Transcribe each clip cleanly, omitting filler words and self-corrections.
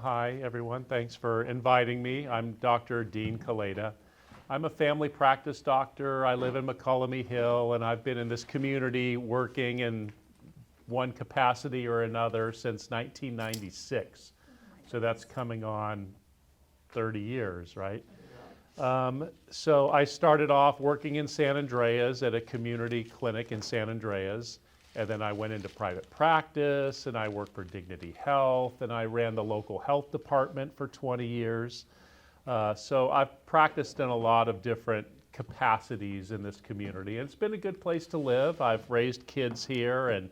Hi, everyone. Thanks for inviting me. I'm Dr. Dean Kelaita. I'm a family practice doctor. I live in McCullamy Hill, and I've been in this community working in one capacity or another since 1996. So that's coming on 30 years, right? So I started off working in San Andreas at a community clinic in San Andreas. And then I went into private practice, and I worked for Dignity Health, and I ran the local health department for 20 years. So I've practiced in a lot of different capacities in this community, and it's been a good place to live. I've raised kids here, and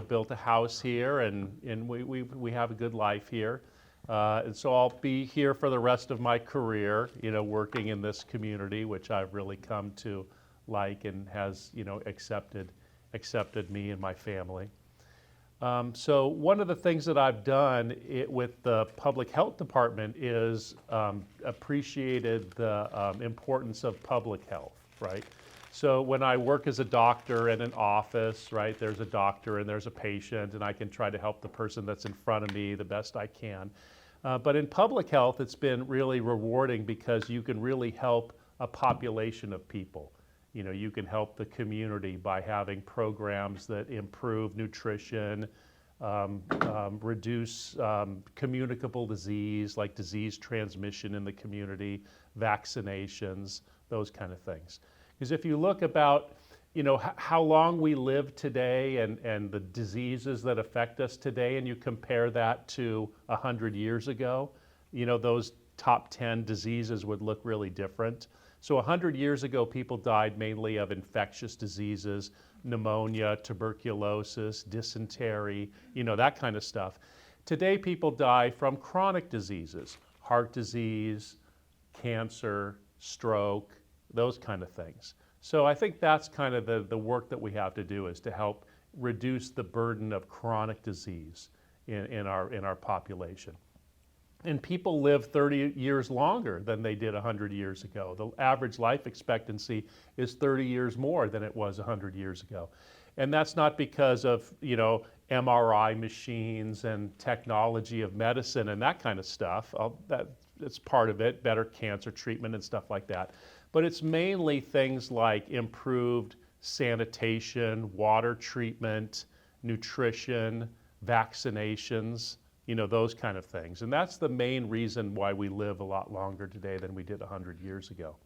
built a house here, and we have a good life here. And so I'll be here for the rest of my career, working in this community, which I've really come to like and has, accepted me and my family. So one of the things that I've done with the public health department is appreciated the importance of public health, right? So when I work as a doctor in an office, right, there's a doctor and there's a patient, and I can try to help the person that's in front of me the best I can. But in public health, it's been really rewarding because you can really help a population of people. You can help the community by having programs that improve nutrition, reduce communicable disease, like disease transmission in the community, vaccinations, those kind of things. Because if you look about, how long we live today and the diseases that affect us today, and you compare that to 100 years ago, those top 10 diseases would look really different. So 100 years ago, people died mainly of infectious diseases, pneumonia, tuberculosis, dysentery, that kind of stuff. Today, people die from chronic diseases, heart disease, cancer, stroke, those kind of things. So I think that's kind of the work that we have to do, is to help reduce the burden of chronic disease in our population. And people live 30 years longer than they did 100 years ago. The average life expectancy is 30 years more than it was 100 years ago. And that's not because of, MRI machines and technology of medicine and that kind of stuff. That's part of it, better cancer treatment and stuff like that. But it's mainly things like improved sanitation, water treatment, nutrition, vaccinations, those kind of things. And that's the main reason why we live a lot longer today than we did 100 years ago.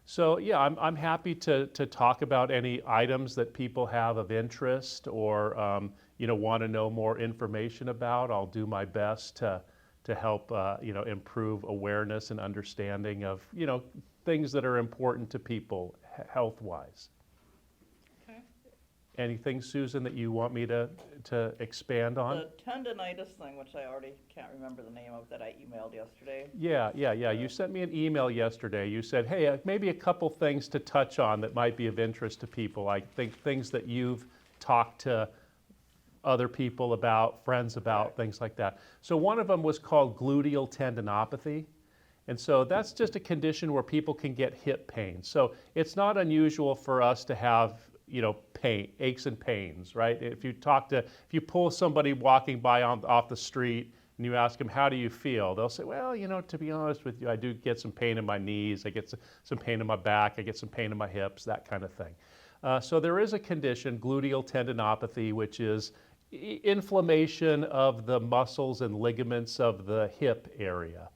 So yeah, I'm happy to talk about any items that people have of interest or want to know more information about. I'll do my best to help improve awareness and understanding of things that are important to people health-wise. Anything, Susan, that you want me to expand on? The tendonitis thing, which I already can't remember the name of, that I emailed yesterday. Yeah. You sent me an email yesterday. You said, hey, maybe a couple things to touch on that might be of interest to people. I think things that you've talked to other people about, friends about, right. Things like that. So one of them was called gluteal tendinopathy. And so that's just a condition where people can get hip pain. So it's not unusual for us to have pain, aches and pains, right? If you pull somebody walking by off the street and you ask them, how do you feel? They'll say, well, to be honest with you, I do get some pain in my knees, I get some pain in my back, I get some pain in my hips, that kind of thing. So there is a condition, gluteal tendinopathy, which is inflammation of the muscles and ligaments of the hip area.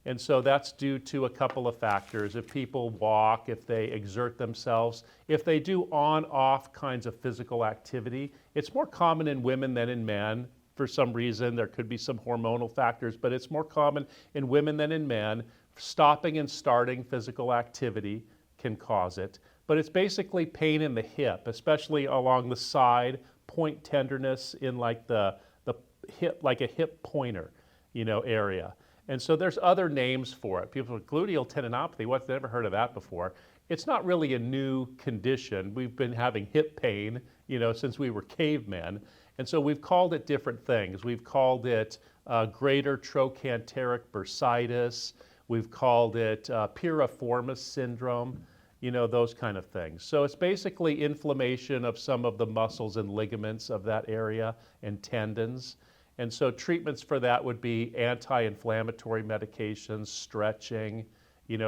And so that's due to a couple of factors. If people walk, if they exert themselves, if they do on-off kinds of physical activity, it's more common in women than in men. For some reason, there could be some hormonal factors, but it's more common in women than in men. Stopping and starting physical activity can cause it. But it's basically pain in the hip, especially along the side, point tenderness in like the hip, like a hip pointer, area. And so there's other names for it. People with gluteal tendinopathy, what? They've never heard of that before. It's not really a new condition. We've been having hip pain, since we were cavemen. And so we've called it different things. We've called it greater trochanteric bursitis. We've called it piriformis syndrome. those kind of things. So it's basically inflammation of some of the muscles and ligaments of that area and tendons. And so treatments for that would be anti-inflammatory medications, stretching,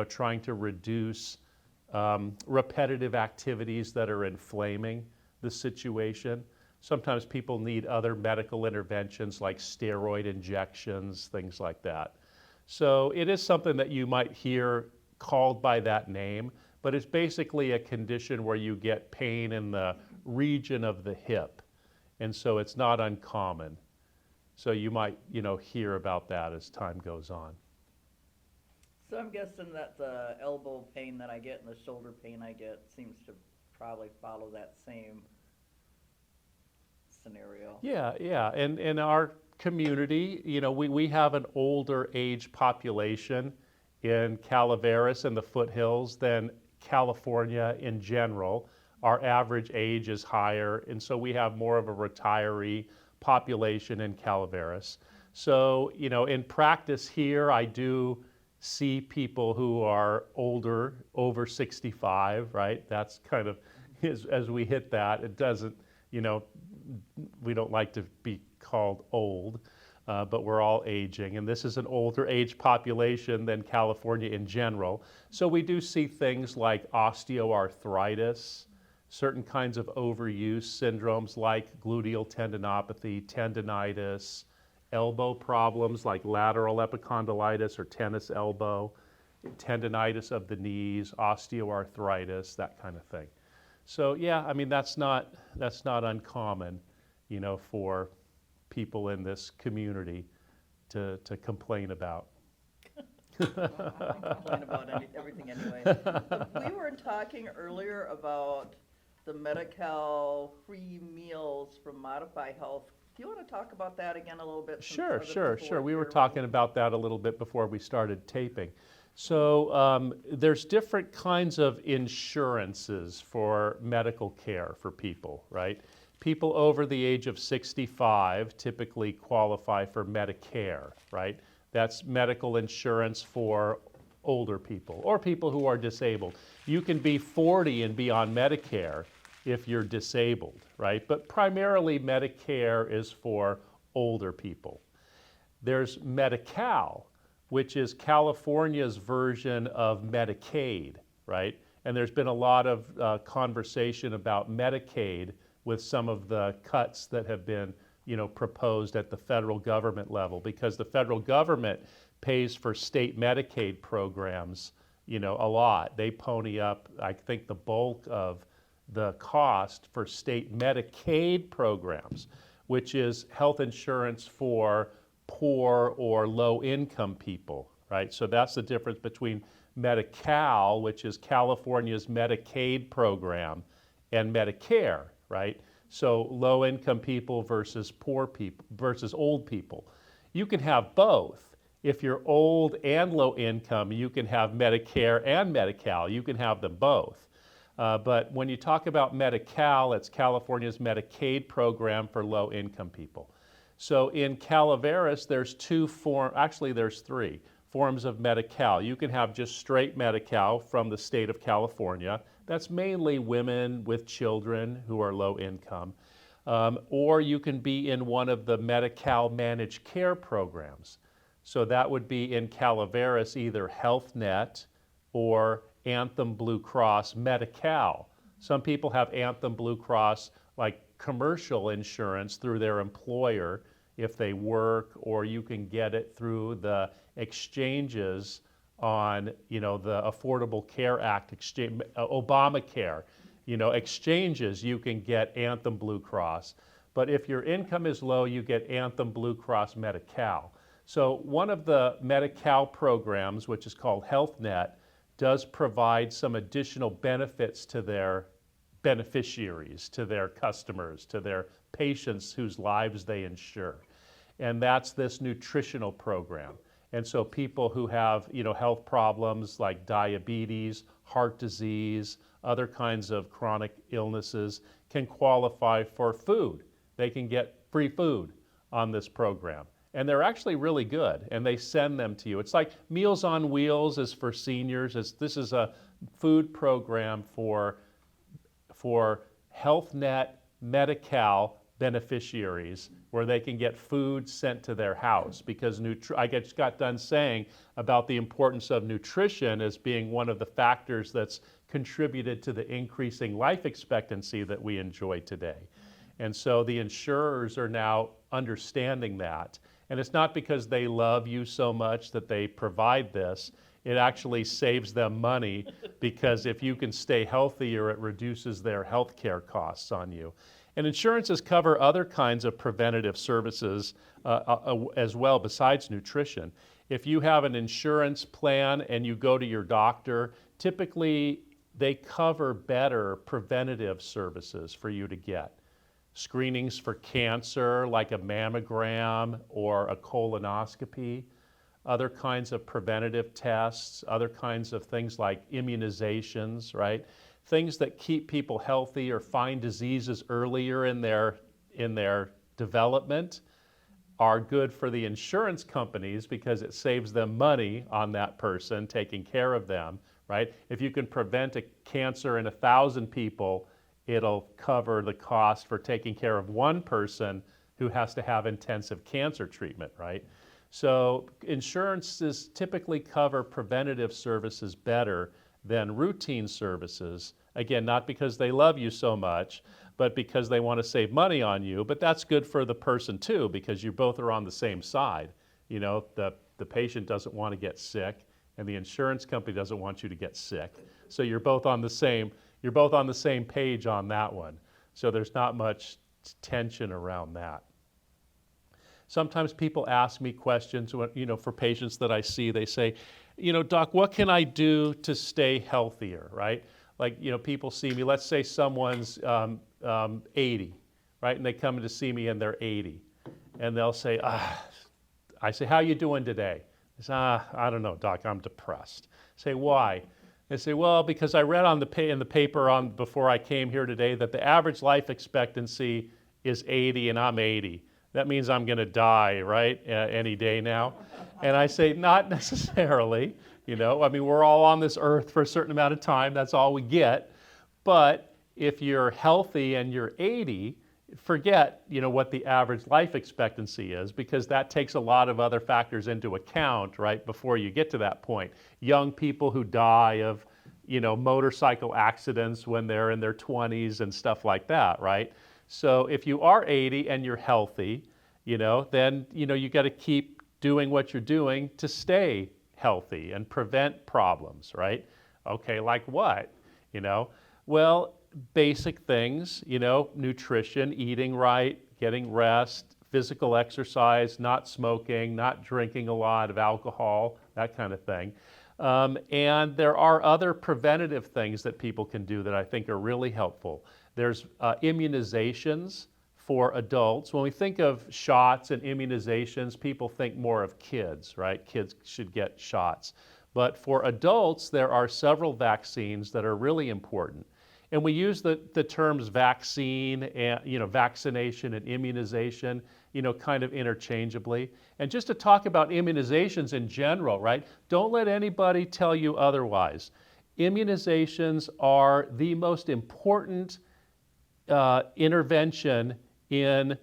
trying to reduce repetitive activities that are inflaming the situation. Sometimes people need other medical interventions like steroid injections, things like that. So it is something that you might hear called by that name, but it's basically a condition where you get pain in the region of the hip. And so it's not uncommon. So you might, hear about that as time goes on. So I'm guessing that the elbow pain that I get and the shoulder pain I get seems to probably follow that same scenario. Yeah. And in our community, we have an older age population in Calaveras and the foothills than California in general. Our average age is higher, and so we have more of a retiree population in Calaveras. So, in practice here, I do see people who are older, over 65, right? That's kind of, as we hit that, it doesn't, we don't like to be called old, but we're all aging. And this is an older age population than California in general. So we do see things like osteoarthritis, certain kinds of overuse syndromes like gluteal tendinopathy, tendinitis, elbow problems like lateral epicondylitis or tennis elbow, tendinitis of the knees, osteoarthritis, that kind of thing. So yeah, that's not uncommon, for people in this community to complain about. Complain about everything anyway. We were talking earlier about the Medi-Cal free meals from Modify Health. Do you want to talk about that again a little bit? Sure. We were talking about that a little bit before we started taping. So there's different kinds of insurances for medical care for people, right? People over the age of 65 typically qualify for Medicare, right? That's medical insurance for older people or people who are disabled. You can be 40 and be on Medicare if you're disabled, right? But primarily Medicare is for older people. There's Medi-Cal, which is California's version of Medicaid, right? And there's been a lot of conversation about Medicaid with some of the cuts that have been, proposed at the federal government level, because the federal government pays for state Medicaid programs, a lot. They pony up, I think, the bulk of the cost for state Medicaid programs, which is health insurance for poor or low-income people, right? So that's the difference between Medi-Cal, which is California's Medicaid program, and Medicare, right? So low-income people versus poor people versus old people. You can have both. If you're old and low-income, you can have Medicare and Medi-Cal. You can have them both. But when you talk about Medi-Cal, it's California's Medicaid program for low-income people. So in Calaveras, there's there's three forms of Medi-Cal. You can have just straight Medi-Cal from the state of California. That's mainly women with children who are low income. Or you can be in one of the Medi-Cal managed care programs. So that would be in Calaveras, either HealthNet or Anthem Blue Cross Medi-Cal. Some people have Anthem Blue Cross like commercial insurance through their employer if they work, or you can get it through the exchanges on, the Affordable Care Act, Obamacare, exchanges, you can get Anthem Blue Cross. But if your income is low, you get Anthem Blue Cross Medi-Cal. So one of the Medi-Cal programs, which is called HealthNet, does provide some additional benefits to their beneficiaries, to their customers, to their patients whose lives they insure. And that's this nutritional program. And so people who have, health problems like diabetes, heart disease, other kinds of chronic illnesses can qualify for food. They can get free food on this program. And they're actually really good, and they send them to you. It's like Meals on Wheels is for seniors. This is a food program for Health Net Medi-Cal beneficiaries where they can get food sent to their house, because I just got done saying about the importance of nutrition as being one of the factors that's contributed to the increasing life expectancy that we enjoy today. And so the insurers are now understanding that. And it's not because they love you so much that they provide this. It actually saves them money, because if you can stay healthier, it reduces their health care costs on you. And insurances cover other kinds of preventative services as well besides nutrition. If you have an insurance plan and you go to your doctor, typically they cover better preventative services for you to get. Screenings for cancer, like a mammogram or a colonoscopy, other kinds of preventative tests, other kinds of things like immunizations, right? Things that keep people healthy or find diseases earlier in their development are good for the insurance companies, because it saves them money on that person taking care of them, right? If you can prevent a cancer in 1,000 people, it'll cover the cost for taking care of one person who has to have intensive cancer treatment, right? So insurances typically cover preventative services better than routine services. Again, not because they love you so much, but because they want to save money on you. But that's good for the person too, because you both are on the same side. You know, the patient doesn't want to get sick, and the insurance company doesn't want you to get sick. So you're both on the same page on that one. So there's not much tension around that. Sometimes people ask me questions, for patients that I see. They say, Doc, what can I do to stay healthier, right? Like, people see me, let's say someone's 80, right? And they come in to see me and they're 80. And they'll say, I say, how you doing today? They say, I don't know, Doc, I'm depressed. I say, why? They say, well, because I read in the paper before I came here today that the average life expectancy is 80 and I'm 80. That means I'm going to die, right, any day now? And I say, not necessarily. We're all on this earth for a certain amount of time. That's all we get. But if you're healthy and you're 80, forget, what the average life expectancy is, because that takes a lot of other factors into account, right, before you get to that point. Young people who die of, motorcycle accidents when they're in their 20s and stuff like that, right? So if you are 80 and you're healthy, then, you got to keep doing what you're doing to stay healthy and prevent problems, right? Okay, like what? Well, basic things, nutrition, eating right, getting rest, physical exercise, not smoking, not drinking a lot of alcohol, that kind of thing. And there are other preventative things that people can do that I think are really helpful. There's immunizations for adults. When we think of shots and immunizations, people think more of kids, right? Kids should get shots. But for adults, there are several vaccines that are really important. And we use the terms vaccine and, vaccination and immunization, kind of interchangeably. And just to talk about immunizations in general, right? Don't let anybody tell you otherwise. Immunizations are the most important intervention in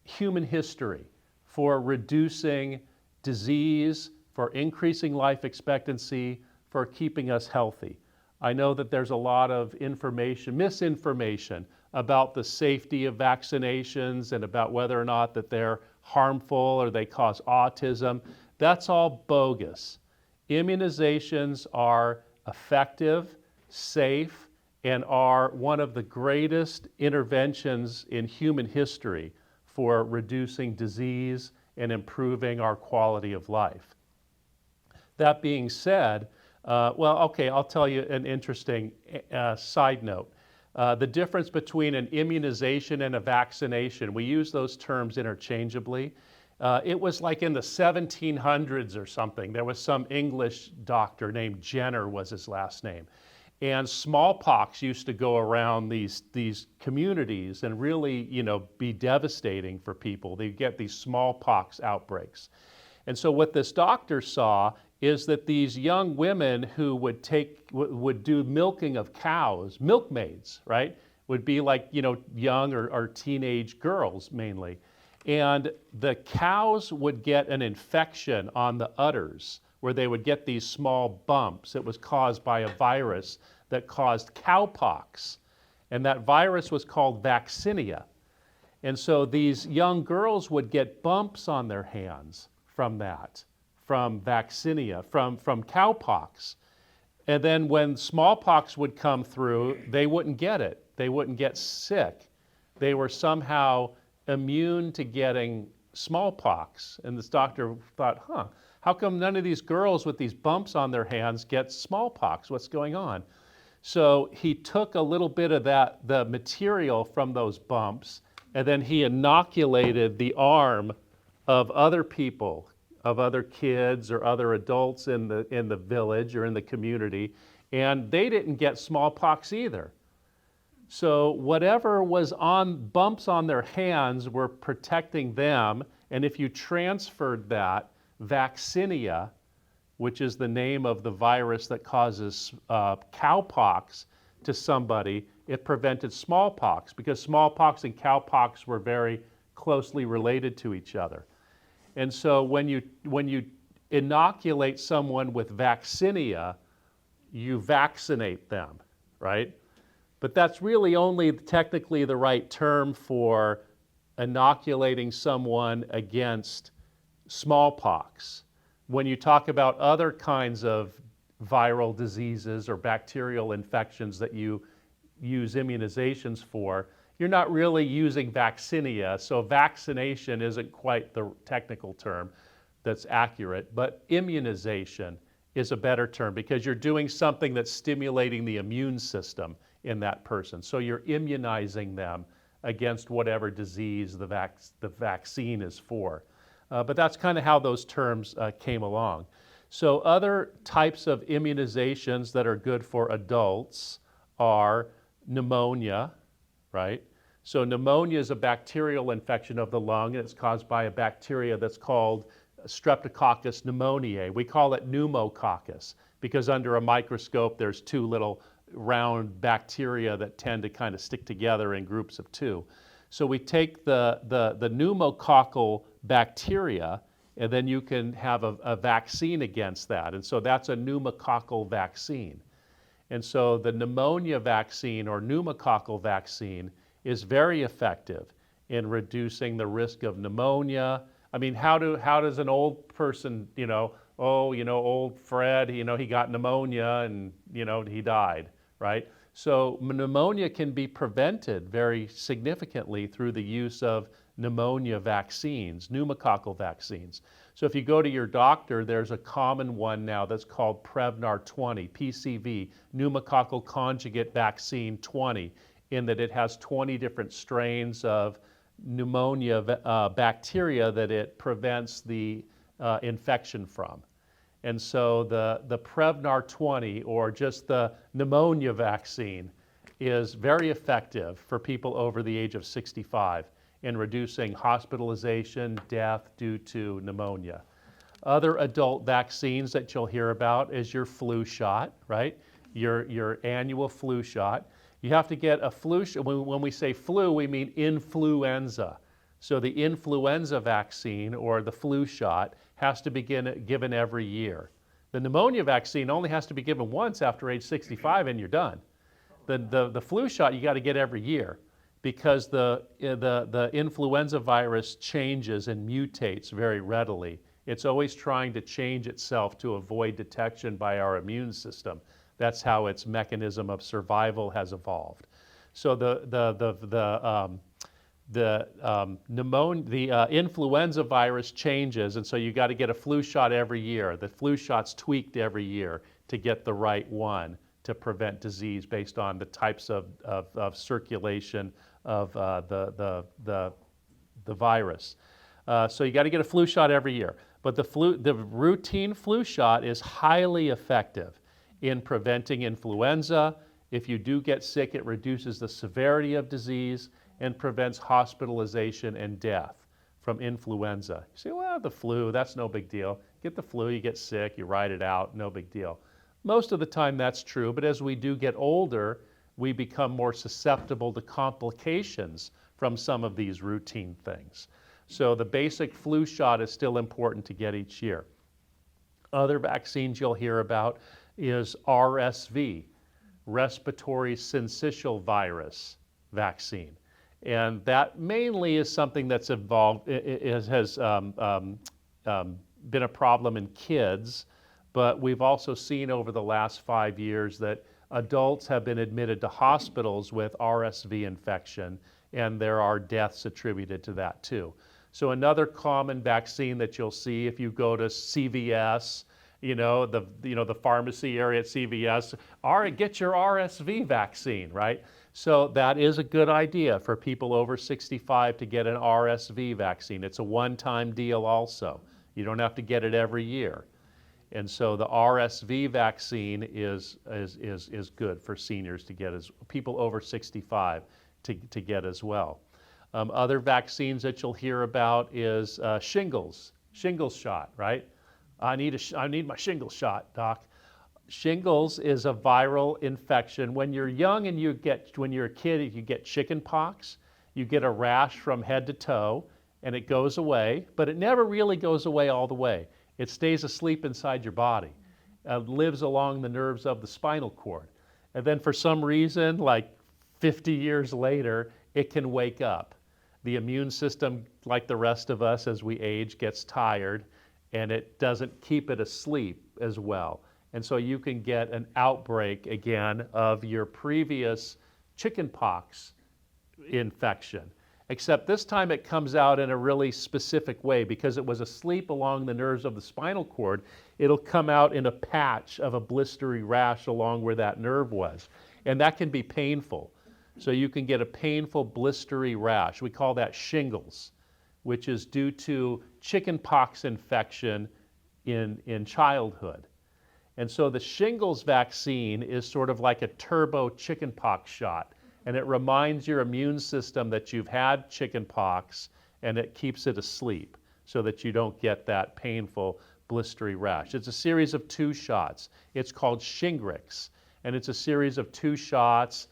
human history for reducing disease, for increasing life expectancy, for keeping us healthy. I know that there's a lot of misinformation about the safety of vaccinations and about whether or not that they're harmful or they cause autism. That's all bogus. Immunizations are effective, safe, and are one of the greatest interventions in human history for reducing disease and improving our quality of life. That being said, I'll tell you an interesting side note. The difference between an immunization and a vaccination, we use those terms interchangeably. It was like in the 1700s or something. There was some English doctor named Jenner was his last name. And smallpox used to go around these communities and really, be devastating for people. They'd get these smallpox outbreaks. And so what this doctor saw is that these young women who would do milking of cows, milkmaids, right, would be like, young or teenage girls mainly. And the cows would get an infection on the udders where they would get these small bumps. It was caused by a virus that caused cowpox. And that virus was called vaccinia. And so these young girls would get bumps on their hands from that, from vaccinia, from cowpox. And then when smallpox would come through, they wouldn't get it. They wouldn't get sick. They were somehow immune to getting smallpox. And this doctor thought, how come none of these girls with these bumps on their hands get smallpox? What's going on? So he took a little bit of the material from those bumps, and then he inoculated the arm of other people, of other kids or other adults in the village or in the community, and they didn't get smallpox either. So whatever was on bumps on their hands were protecting them, and if you transferred that vaccinia, which is the name of the virus that causes cowpox, to somebody, it prevented smallpox, because smallpox and cowpox were very closely related to each other. And so when you inoculate someone with vaccinia, you vaccinate them, right? But that's really only technically the right term for inoculating someone against smallpox. When you talk about other kinds of viral diseases or bacterial infections that you use immunizations for, you're not really using vaccinia, so vaccination isn't quite the technical term that's accurate, but immunization is a better term because you're doing something that's stimulating the immune system in that person. So you're immunizing them against whatever disease the vaccine is for. But that's kind of how those terms came along. So other types of immunizations that are good for adults are pneumonia, right? So pneumonia is a bacterial infection of the lung, and it's caused by a bacteria that's called Streptococcus pneumoniae. We call it pneumococcus because under a microscope there's two little round bacteria that tend to kind of stick together in groups of two. So we take the pneumococcal bacteria, and then you can have a vaccine against that. And so that's a pneumococcal vaccine. And so the pneumonia vaccine or pneumococcal vaccine is very effective in reducing the risk of pneumonia. I mean, how does an old person, old Fred, he got pneumonia and, he died, right? So pneumonia can be prevented very significantly through the use of pneumonia vaccines, pneumococcal vaccines. So if you go to your doctor, there's a common one now that's called Prevnar 20, PCV, pneumococcal conjugate vaccine 20, in that it has 20 different strains of pneumonia bacteria that it prevents the infection from. And so the Prevnar 20, or just the pneumonia vaccine, is very effective for people over the age of 65 in reducing hospitalization, death due to pneumonia. Other adult vaccines that you'll hear about is your flu shot, right? Your annual flu shot. You have to get a flu shot. When we say flu, we mean influenza. So the influenza vaccine or the flu shot has to be given every year. The pneumonia vaccine only has to be given once after age 65 and you're done. The flu shot you got to get every year because the influenza virus changes and mutates very readily. It's always trying to change itself to avoid detection by our immune system. That's how its mechanism of survival has evolved. So the influenza virus changes, and so you got to get a flu shot every year. The flu shot's tweaked every year to get the right one to prevent disease based on the types of circulation of the virus. So you got to get a flu shot every year. But the routine flu shot is highly effective in preventing influenza. If you do get sick, it reduces the severity of disease and prevents hospitalization and death from influenza. You say, well, the flu, that's no big deal. get the flu, you get sick, you ride it out, no big deal. Most of the time that's true, but as we do get older, we become more susceptible to complications from some of these routine things. So the basic flu shot is still important to get each year. Other vaccines you'll hear about is RSV, respiratory syncytial virus vaccine. And that mainly is something that's evolved, has been a problem in kids, but we've also seen over the last 5 years that adults have been admitted to hospitals with RSV infection, and there are deaths attributed to that too. So another common vaccine that you'll see if you go to CVS, the pharmacy area at CVS, get your RSV vaccine, right? So that is a good idea for people over 65 to get an RSV vaccine. It's a one-time deal also. You don't have to get it every year. And so the RSV vaccine is good for seniors to get, as people over 65 to get as well. Other vaccines that you'll hear about is shingles shot, right? I need my shingles shot, doc. Shingles is a viral infection. When you're young and when you're a kid, you get chicken pox, you get a rash from head to toe, and it goes away, but it never really goes away all the way. It stays asleep inside your body, lives along the nerves of the spinal cord. And then for some reason, like 50 years later, it can wake up. The immune system, like the rest of us as we age, gets tired, and it doesn't keep it asleep as well. And so you can get an outbreak again of your previous chickenpox infection. Except this time it comes out in a really specific way because it was asleep along the nerves of the spinal cord. It'll come out in a patch of a blistery rash along where that nerve was. And that can be painful. So you can get a painful blistery rash. We call that shingles, which is due to chickenpox infection in childhood. And so the shingles vaccine is sort of like a turbo chickenpox shot. And it reminds your immune system that you've had chickenpox, and it keeps it asleep so that you don't get that painful blistery rash. It's a series of 2 shots. It's called Shingrix, and it's a series of 2 shots,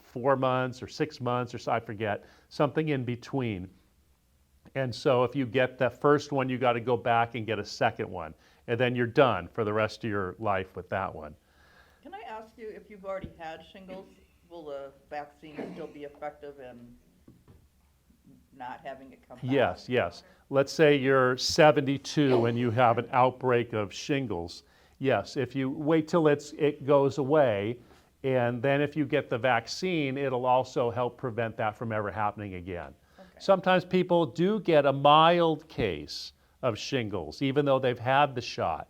4 months or 6 months or so, I forget, something in between. And so if you get the first one, you got to go back and get a second one, and then you're done for the rest of your life with that one. Can I ask you, if you've already had shingles, will the vaccine still be effective in not having it come back? Yes. Let's say you're 72 and you have an outbreak of shingles. Yes, if you wait till it goes away, and then if you get the vaccine, it'll also help prevent that from ever happening again. Okay. Sometimes people do get a mild case of shingles, even though they've had the shot,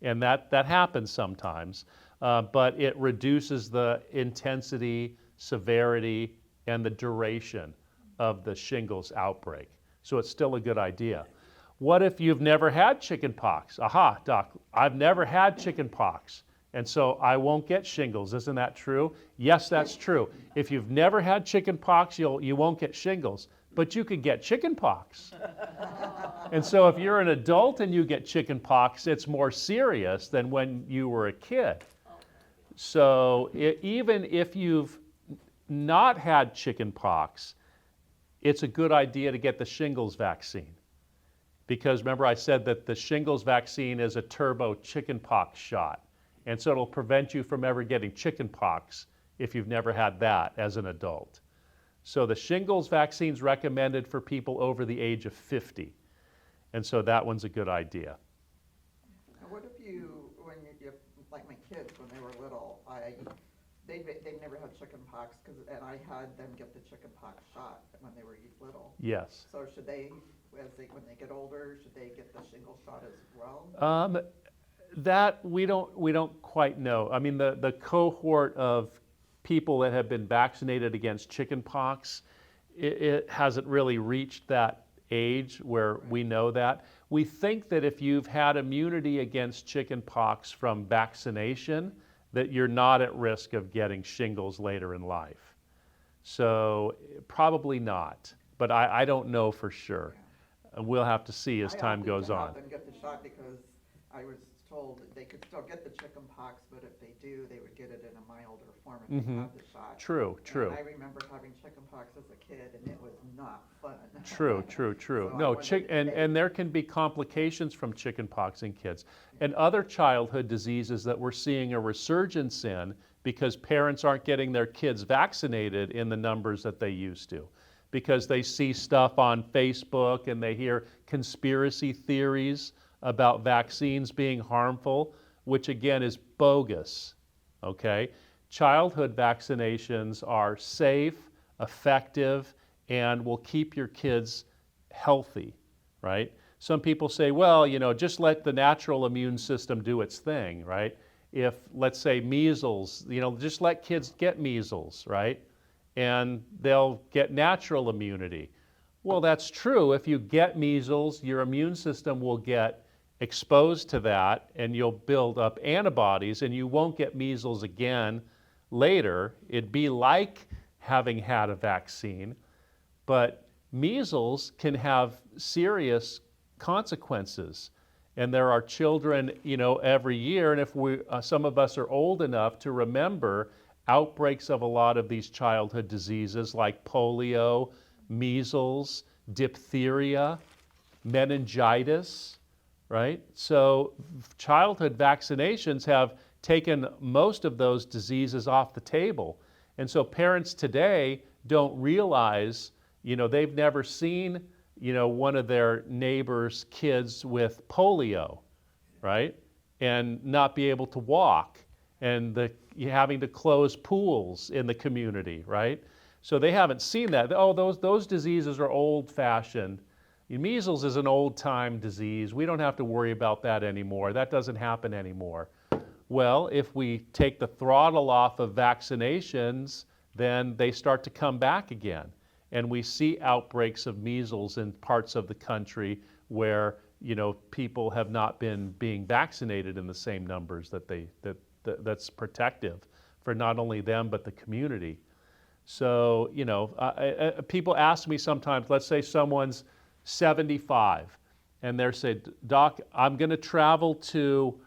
and that happens sometimes. But it reduces the intensity, severity, and the duration of the shingles outbreak. So it's still a good idea. What if you've never had chickenpox? Aha, doc, I've never had chickenpox, and so I won't get shingles. Isn't that true? Yes, that's true. If you've never had chickenpox, you won't get shingles, but you could get chickenpox. And so if you're an adult and you get chickenpox, it's more serious than when you were a kid. So even if you've not had chickenpox, it's a good idea to get the shingles vaccine. Because remember I said that the shingles vaccine is a turbo chickenpox shot. And so it'll prevent you from ever getting chickenpox if you've never had that as an adult. So the shingles vaccine is recommended for people over the age of 50. And so that one's a good idea. What if like my kids, when they were little, they've never had chickenpox, and I had them get the chickenpox shot when they were little. Yes. So should they, when they get older, should they get the shingles shot as well? That we don't quite know. I mean, the cohort of people that have been vaccinated against chickenpox, it hasn't really reached that age where we know that. We think that if you've had immunity against chickenpox from vaccination, that you're not at risk of getting shingles later in life. So probably not, but I don't know for sure. and we'll have to see as time goes I on. opted to have them get the shot because I was told that they could still get the chicken pox, but if they do, they would get it in a milder form if they had the shot. True, true. And I remember having chicken pox as a kid, and it was not fun. True, true, true. So I No, wanted to and there can be complications from chickenpox in kids and other childhood diseases that we're seeing a resurgence in because parents aren't getting their kids vaccinated in the numbers that they used to. Because they see stuff on Facebook and they hear conspiracy theories about vaccines being harmful, which again is bogus, okay? Childhood vaccinations are safe, effective, and will keep your kids healthy, right? Some people say, well, just let the natural immune system do its thing, right? If, let's say, measles, just let kids get measles, right? And they'll get natural immunity. Well, that's true. If you get measles, your immune system will get exposed to that and you'll build up antibodies and you won't get measles again later. It'd be like having had a vaccine, but measles can have serious consequences. And there are children, every year, and if some of us are old enough to remember outbreaks of a lot of these childhood diseases like polio, measles, diphtheria, meningitis, right? So childhood vaccinations have taken most of those diseases off the table. And so parents today don't realize, they've never seen, one of their neighbor's kids with polio, right? And not be able to walk and having to close pools in the community, right? So they haven't seen that. Oh, those diseases are old-fashioned. Measles is an old-time disease. We don't have to worry about that anymore. That doesn't happen anymore. Well, if we take the throttle off of vaccinations, then they start to come back again. And we see outbreaks of measles in parts of the country where, people have not been being vaccinated in the same numbers that's protective for not only them but the community. So, people ask me sometimes, let's say someone's 75 and they're saying, Doc, I'm going to travel to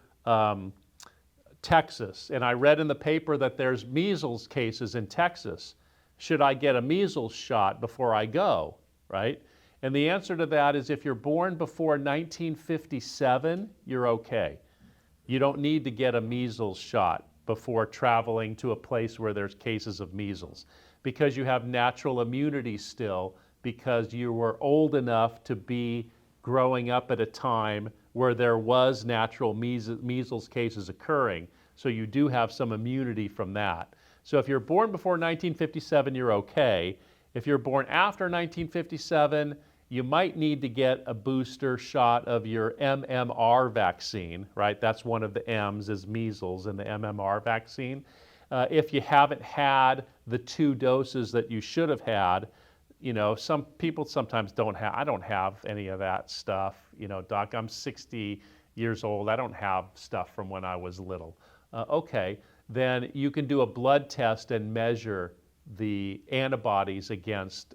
Texas and I read in the paper that there's measles cases in Texas. Should I get a measles shot before I go, right? And the answer to that is if you're born before 1957, you're okay. You don't need to get a measles shot before traveling to a place where there's cases of measles because you have natural immunity still because you were old enough to be growing up at a time where there was natural measles cases occurring. So you do have some immunity from that. So if you're born before 1957, you're okay. If you're born after 1957, you might need to get a booster shot of your MMR vaccine, right? That's one of the M's is measles in the MMR vaccine. If you haven't had the 2 doses that you should have had, some people sometimes don't have, I don't have any of that stuff. Doc, I'm 60 years old. I don't have stuff from when I was little. Okay, then you can do a blood test and measure the antibodies against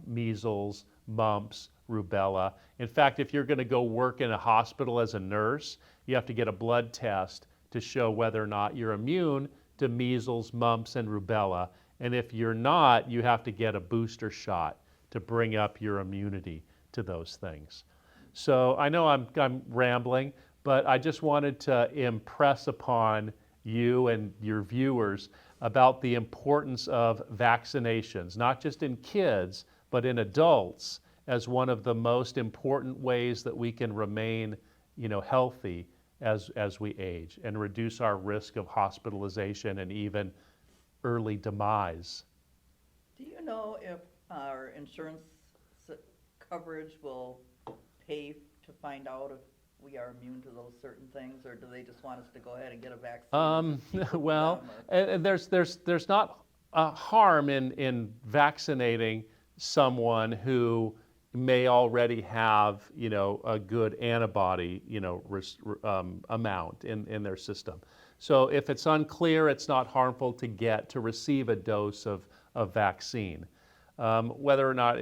measles, mumps, rubella. In fact, if you're going to go work in a hospital as a nurse, you have to get a blood test to show whether or not you're immune to measles, mumps, and rubella. And if you're not, you have to get a booster shot to bring up your immunity to those things. So I know I'm rambling, but I just wanted to impress upon you and your viewers about the importance of vaccinations, not just in kids, but in adults, as one of the most important ways that we can remain, healthy as we age and reduce our risk of hospitalization and even early demise. Do you know if our insurance coverage will pay to find out if we are immune to those certain things, or do they just want us to go ahead and get a vaccine? Well, and there's not harm in vaccinating someone who may already have, a good antibody, amount in their system. So if it's unclear, it's not harmful to receive a dose of vaccine. Whether or not,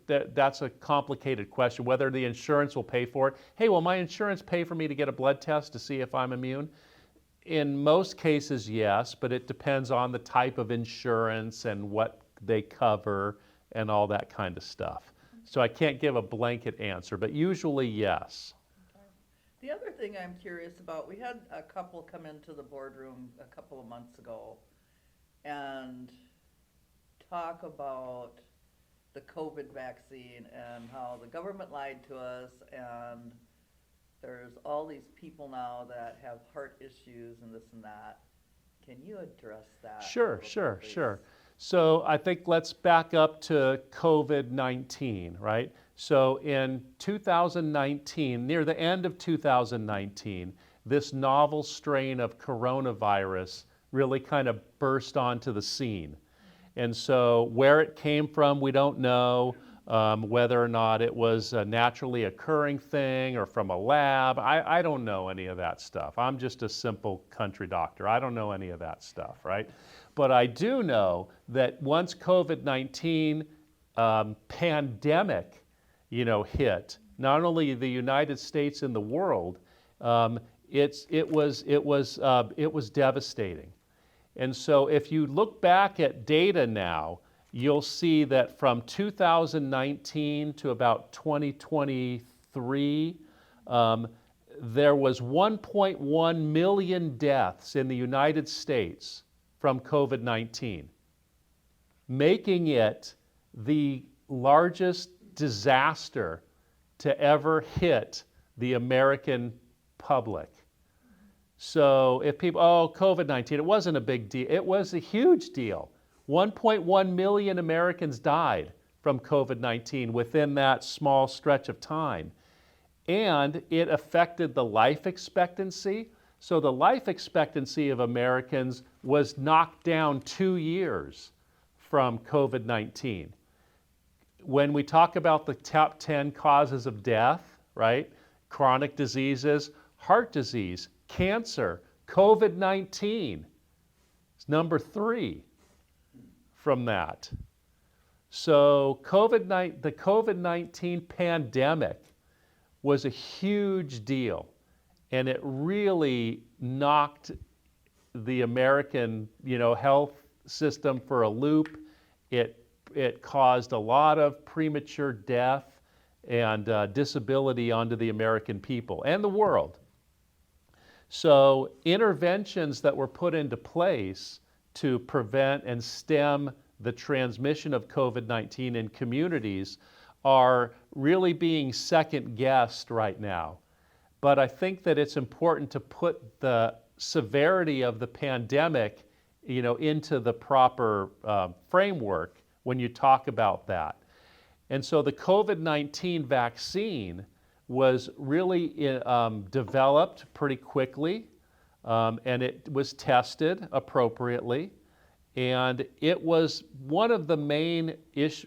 that's a complicated question, whether the insurance will pay for it. Hey, will my insurance pay for me to get a blood test to see if I'm immune? In most cases, yes, but it depends on the type of insurance and what they cover and all that kind of stuff. So I can't give a blanket answer, but usually yes. The other thing I'm curious about, we had a couple come into the boardroom a couple of months ago and talk about the COVID vaccine and how the government lied to us, and there's all these people now that have heart issues and this and that. Can you address that? Sure. So I think let's back up to COVID-19, right? So in 2019, near the end of 2019, this novel strain of coronavirus really kind of burst onto the scene. And so where it came from, we don't know. Whether or not it was a naturally occurring thing or from a lab, I don't know any of that stuff. I'm just a simple country doctor. I don't know any of that stuff, right? But I do know that once COVID-19 pandemic, hit, not only the United States and the world, it was devastating. And so if you look back at data now, you'll see that from 2019 to about 2023, there was 1.1 million deaths in the United States from COVID-19, making it the largest disaster to ever hit the American public. So if people, COVID-19, it wasn't a big deal. It was a huge deal. 1.1 million Americans died from COVID-19 within that small stretch of time. And it affected the life expectancy. So the life expectancy of Americans was knocked down 2 years from COVID-19. When we talk about the top 10 causes of death, right? Chronic diseases, heart disease, cancer, COVID-19 is number 3 from that. So the COVID-19 pandemic was a huge deal, and it really knocked the American, health system for a loop. It caused a lot of premature death and disability onto the American people and the world. So interventions that were put into place to prevent and stem the transmission of COVID-19 in communities are really being second-guessed right now. But I think that it's important to put the severity of the pandemic, into the proper framework when you talk about that. And so the COVID-19 vaccine was really developed pretty quickly, and it was tested appropriately. And it was one of the main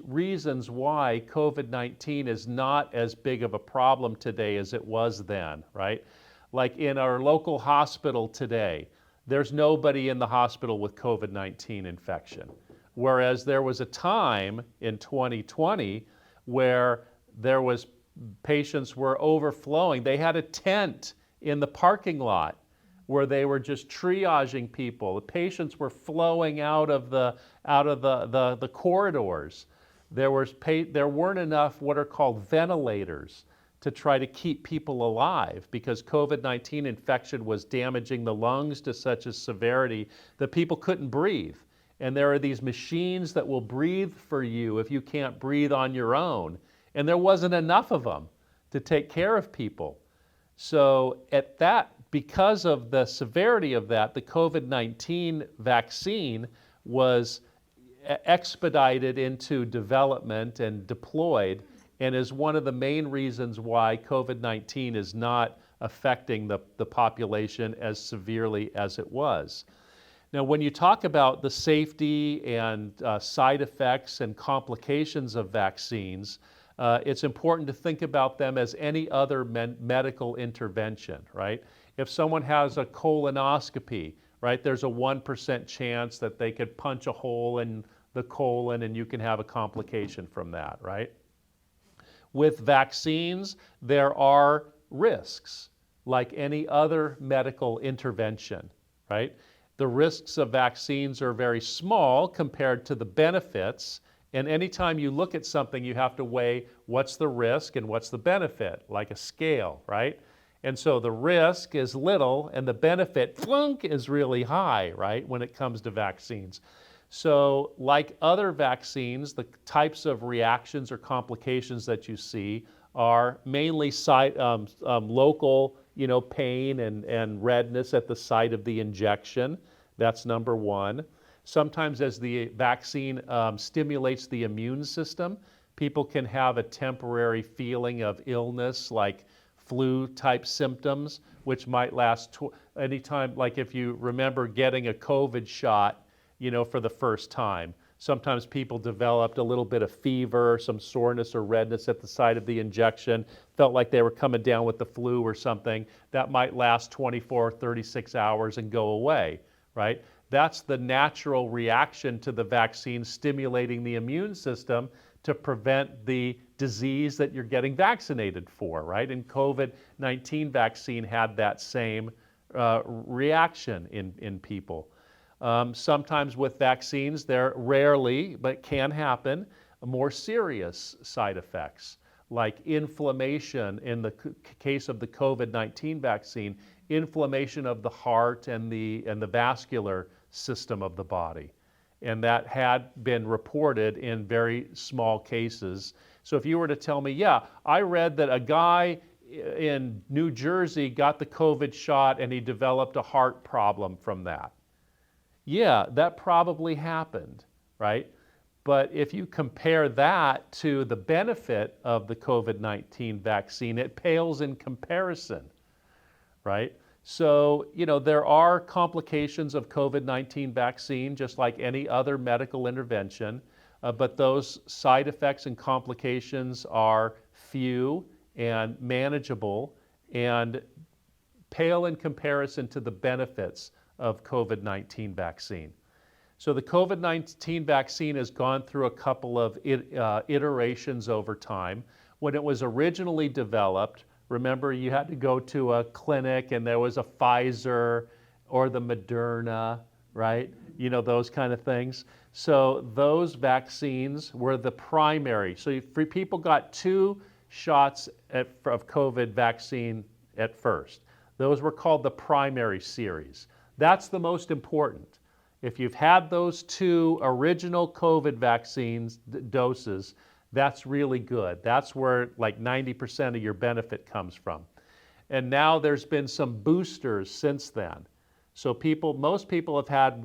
reasons why COVID-19 is not as big of a problem today as it was then, right? Like in our local hospital today, there's nobody in the hospital with COVID-19 infection. Whereas there was a time in 2020 where patients were overflowing. They had a tent in the parking lot where they were just triaging people. The patients were flowing out of the corridors. There weren't enough what are called ventilators to try to keep people alive because COVID-19 infection was damaging the lungs to such a severity that people couldn't breathe. And there are these machines that will breathe for you if you can't breathe on your own. And there wasn't enough of them to take care of people. So because of the severity of that, the COVID-19 vaccine was expedited into development and deployed, and is one of the main reasons why COVID-19 is not affecting the population as severely as it was. Now, when you talk about the safety and side effects and complications of vaccines, it's important to think about them as any other medical intervention, right? If someone has a colonoscopy, right, there's a 1% chance that they could punch a hole in the colon, and you can have a complication from that, right? With vaccines, there are risks, like any other medical intervention, right? The risks of vaccines are very small compared to the benefits. And anytime you look at something, you have to weigh what's the risk and what's the benefit, like a scale, right? And so the risk is little and the benefit, flunk, is really high, right, when it comes to vaccines. So like other vaccines, the types of reactions or complications that you see are mainly local, pain and redness at the site of the injection. That's number one. Sometimes as the vaccine stimulates the immune system, people can have a temporary feeling of illness, like flu-type symptoms, which might last anytime, like if you remember getting a COVID shot, for the first time. Sometimes people developed a little bit of fever, some soreness or redness at the site of the injection, felt like they were coming down with the flu or something. That might last 24, 36 hours and go away, right? That's the natural reaction to the vaccine stimulating the immune system to prevent the disease that you're getting vaccinated for, right? And COVID-19 vaccine had that same reaction in people. Sometimes with vaccines, they're rarely, but can happen, more serious side effects, like inflammation. In the case of the COVID-19 vaccine, inflammation of the heart and the vascular system of the body. And that had been reported in very small cases. So if you were to tell me, yeah, I read that a guy in New Jersey got the COVID shot and he developed a heart problem from that. Yeah, that probably happened, right? But if you compare that to the benefit of the COVID-19 vaccine, it pales in comparison, right? So, there are complications of COVID-19 vaccine, just like any other medical intervention, but those side effects and complications are few and manageable and pale in comparison to the benefits of COVID-19 vaccine. So the COVID-19 vaccine has gone through a couple of iterations over time. When it was originally developed, remember you had to go to a clinic and there was a Pfizer or the Moderna, right? Those kind of things. So those vaccines were the primary. So people got 2 shots of COVID vaccine at first. Those were called the primary series. That's the most important. If you've had those 2 original COVID vaccines doses, that's really good. That's where like 90% of your benefit comes from. And now there's been some boosters since then. So most people have had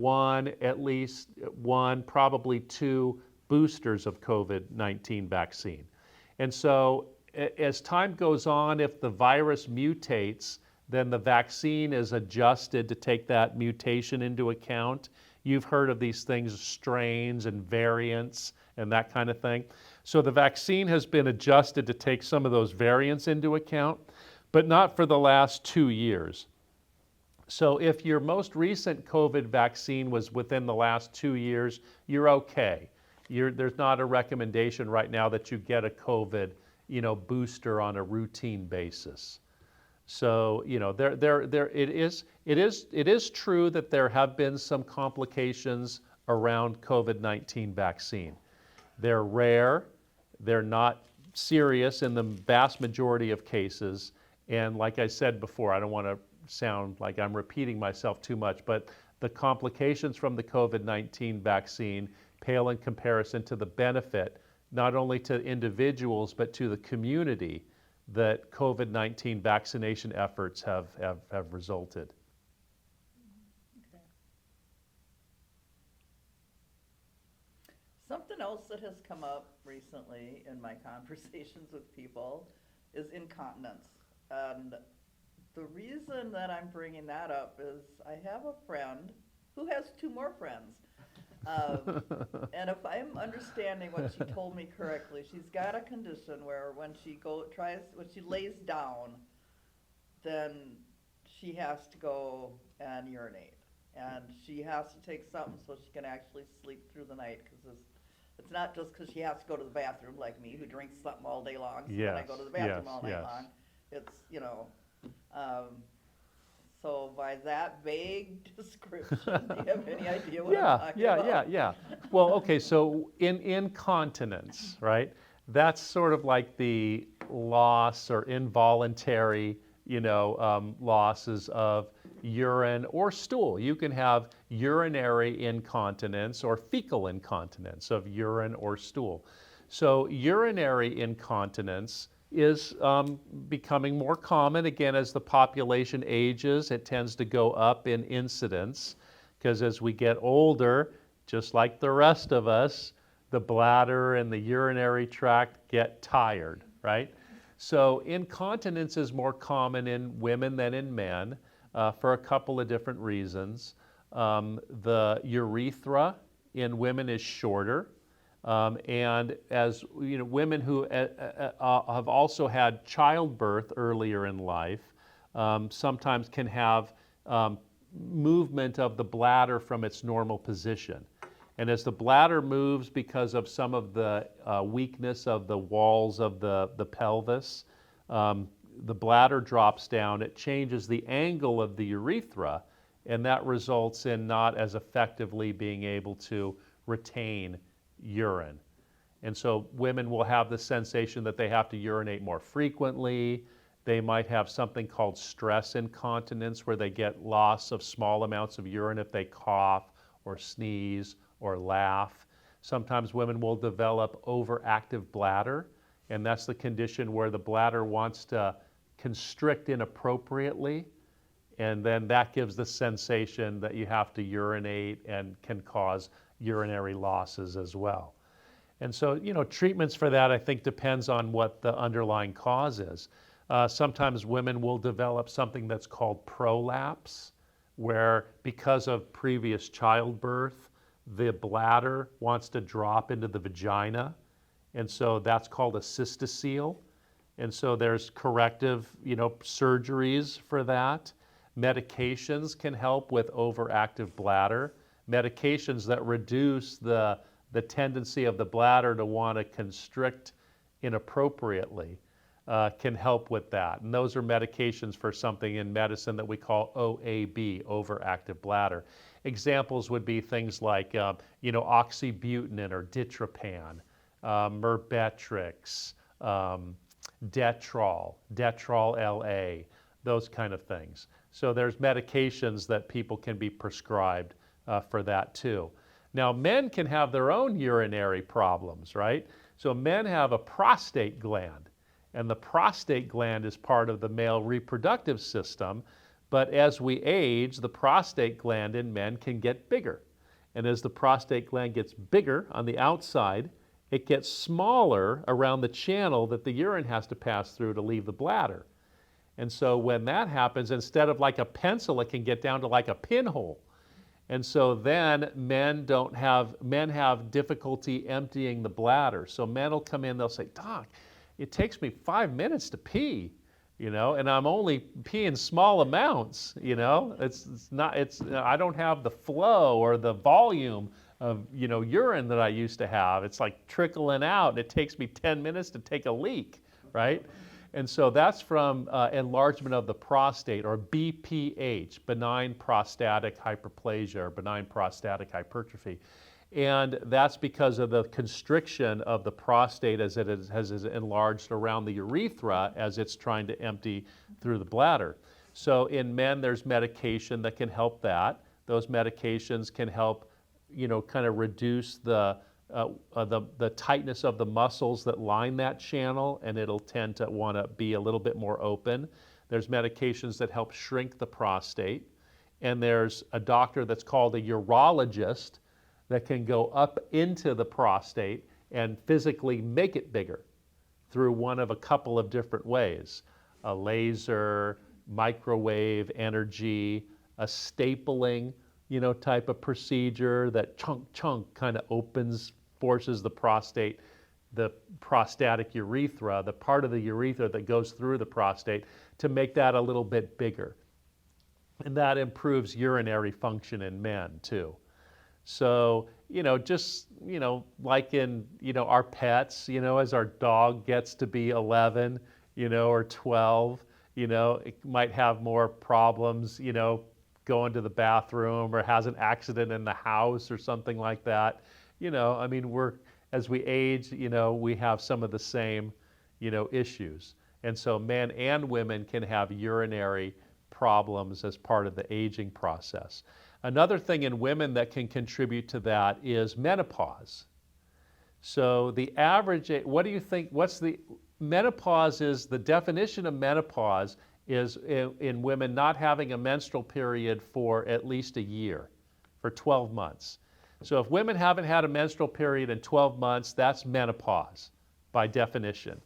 at least one, probably 2 boosters of COVID-19 vaccine. And so as time goes on, if the virus mutates, then the vaccine is adjusted to take that mutation into account. You've heard of these things, strains and variants and that kind of thing. So the vaccine has been adjusted to take some of those variants into account, but not for the last 2 years. So if your most recent COVID vaccine was within the last 2 years, you're okay. There's not a recommendation right now that you get a COVID, booster on a routine basis. So, it is true that there have been some complications around COVID-19 vaccine. They're rare, they're not serious in the vast majority of cases, and like I said before, I don't want to sound like I'm repeating myself too much, but the complications from the COVID-19 vaccine pale in comparison to the benefit, not only to individuals, but to the community that COVID-19 vaccination efforts have resulted. Okay. Something else that has come up recently in my conversations with people is incontinence. And the reason that I'm bringing that up is I have a friend who has 2 more friends. And if I'm understanding what she told me correctly, she's got a condition where when she lays down, then she has to go and urinate. And she has to take something so she can actually sleep through the night, because it's not just because she has to go to the bathroom like me, who drinks something all day long, so then I go to the bathroom yes, all night yes. long. It's, so by that vague description, do you have any idea what I'm talking about? Yeah. Well, okay, so in incontinence, right? That's sort of like the loss or involuntary, losses of urine or stool. You can have urinary incontinence or fecal incontinence of urine or stool. So urinary incontinence is becoming more common. Again, as the population ages, it tends to go up in incidence, because as we get older, just like the rest of us, the bladder and the urinary tract get tired, right? So incontinence is more common in women than in men for a couple of different reasons. The urethra in women is shorter. And as women who have also had childbirth earlier in life sometimes can have movement of the bladder from its normal position. And as the bladder moves because of some of the weakness of the walls of the pelvis, the bladder drops down, it changes the angle of the urethra, and that results in not as effectively being able to retain urine. And so women will have the sensation that they have to urinate more frequently. They might have something called stress incontinence, where they get loss of small amounts of urine if they cough or sneeze or laugh. Sometimes women will develop overactive bladder, and that's the condition where the bladder wants to constrict inappropriately, and then that gives the sensation that you have to urinate and can cause urinary losses as well. And so, treatments for that, I think, depends on what the underlying cause is. Sometimes women will develop something that's called prolapse, where because of previous childbirth, the bladder wants to drop into the vagina, and so that's called a cystocele. And so there's corrective, surgeries for that. Medications can help with overactive bladder. Medications that reduce the tendency of the bladder to want to constrict inappropriately can help with that. And those are medications for something in medicine that we call OAB, overactive bladder. Examples would be things like, oxybutynin or ditropan, Myrbetrix, Detrol, Detrol LA, those kind of things. So there's medications that people can be prescribed for that too. Now, men can have their own urinary problems, right? So men have a prostate gland, and the prostate gland is part of the male reproductive system, but as we age, the prostate gland in men can get bigger. And as the prostate gland gets bigger on the outside, it gets smaller around the channel that the urine has to pass through to leave the bladder. And so when that happens, instead of like a pencil, it can get down to like a pinhole. And so then men have difficulty emptying the bladder. So men will come in, they'll say, "Doc, it takes me 5 minutes to pee, and I'm only peeing small amounts, I don't have the flow or the volume of, urine that I used to have. It's like trickling out, and it takes me 10 minutes to take a leak," right? And so that's from enlargement of the prostate, or BPH, benign prostatic hyperplasia, or benign prostatic hypertrophy. And that's because of the constriction of the prostate as it has enlarged around the urethra as it's trying to empty through the bladder. So in men, there's medication that can help that. Those medications can help, kind of reduce the tightness of the muscles that line that channel, and it'll tend to want to be a little bit more open. There's medications that help shrink the prostate, and there's a doctor that's called a urologist that can go up into the prostate and physically make it bigger through one of a couple of different ways: a laser, microwave energy, a stapling, type of procedure that chunk kind of forces the prostate, the prostatic urethra, the part of the urethra that goes through the prostate, to make that a little bit bigger. and that improves urinary function in men too. So, just, like in, our pets, as our dog gets to be 11, or 12, it might have more problems, going to the bathroom or has an accident in the house or something like that. I mean, as we age, we have some of the same, issues. And so men and women can have urinary problems as part of the aging process. Another thing in women that can contribute to that is menopause. So the average, what do you think, menopause is, the definition of menopause is in women not having a menstrual period for at least a year, for 12 months. So if women haven't had a menstrual period in 12 months, that's menopause by definition.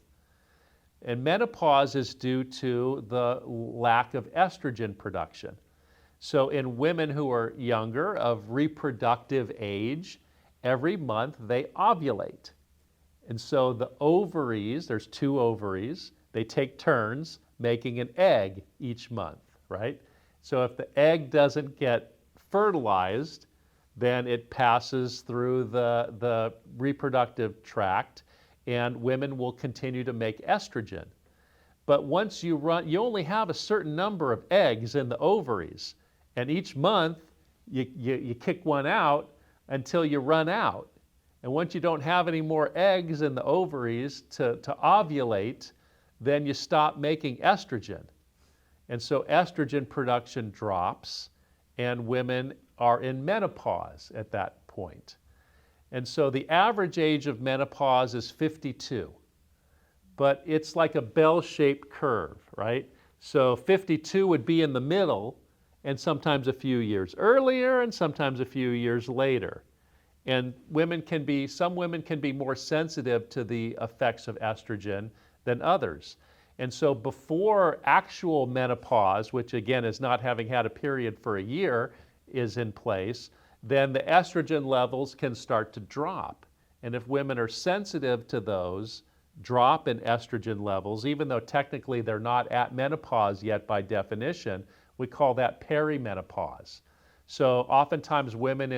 And menopause is due to the lack of estrogen production. So in women who are younger, of reproductive age, every month they ovulate. And so the ovaries, there's 2 ovaries, they take turns making an egg each month, right? So if the egg doesn't get fertilized, then it passes through the reproductive tract, and women will continue to make estrogen. But once you only have a certain number of eggs in the ovaries, and each month you kick one out until you run out. And once you don't have any more eggs in the ovaries to ovulate, then you stop making estrogen. And so estrogen production drops, and women are in menopause at that point. And so the average age of menopause is 52. But it's like a bell-shaped curve, right? So 52 would be in the middle, and sometimes a few years earlier, and sometimes a few years later. And some women can be more sensitive to the effects of estrogen than others. And so before actual menopause, which again is not having had a period for a year, is in place, then the estrogen levels can start to drop. And if women are sensitive to those drop in estrogen levels, even though technically they're not at menopause yet by definition, we call that perimenopause. So oftentimes women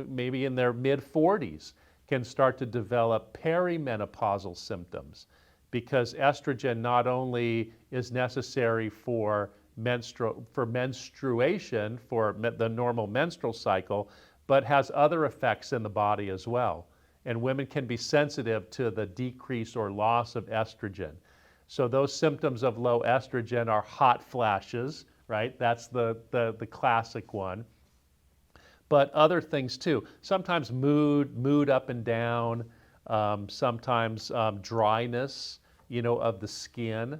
maybe in their mid-40s can start to develop perimenopausal symptoms, because estrogen not only is necessary for menstruation, for the normal menstrual cycle, but has other effects in the body as well. And women can be sensitive to the decrease or loss of estrogen. So those symptoms of low estrogen are hot flashes, right? That's the classic one. But other things too. Sometimes mood up and down. Sometimes dryness, of the skin.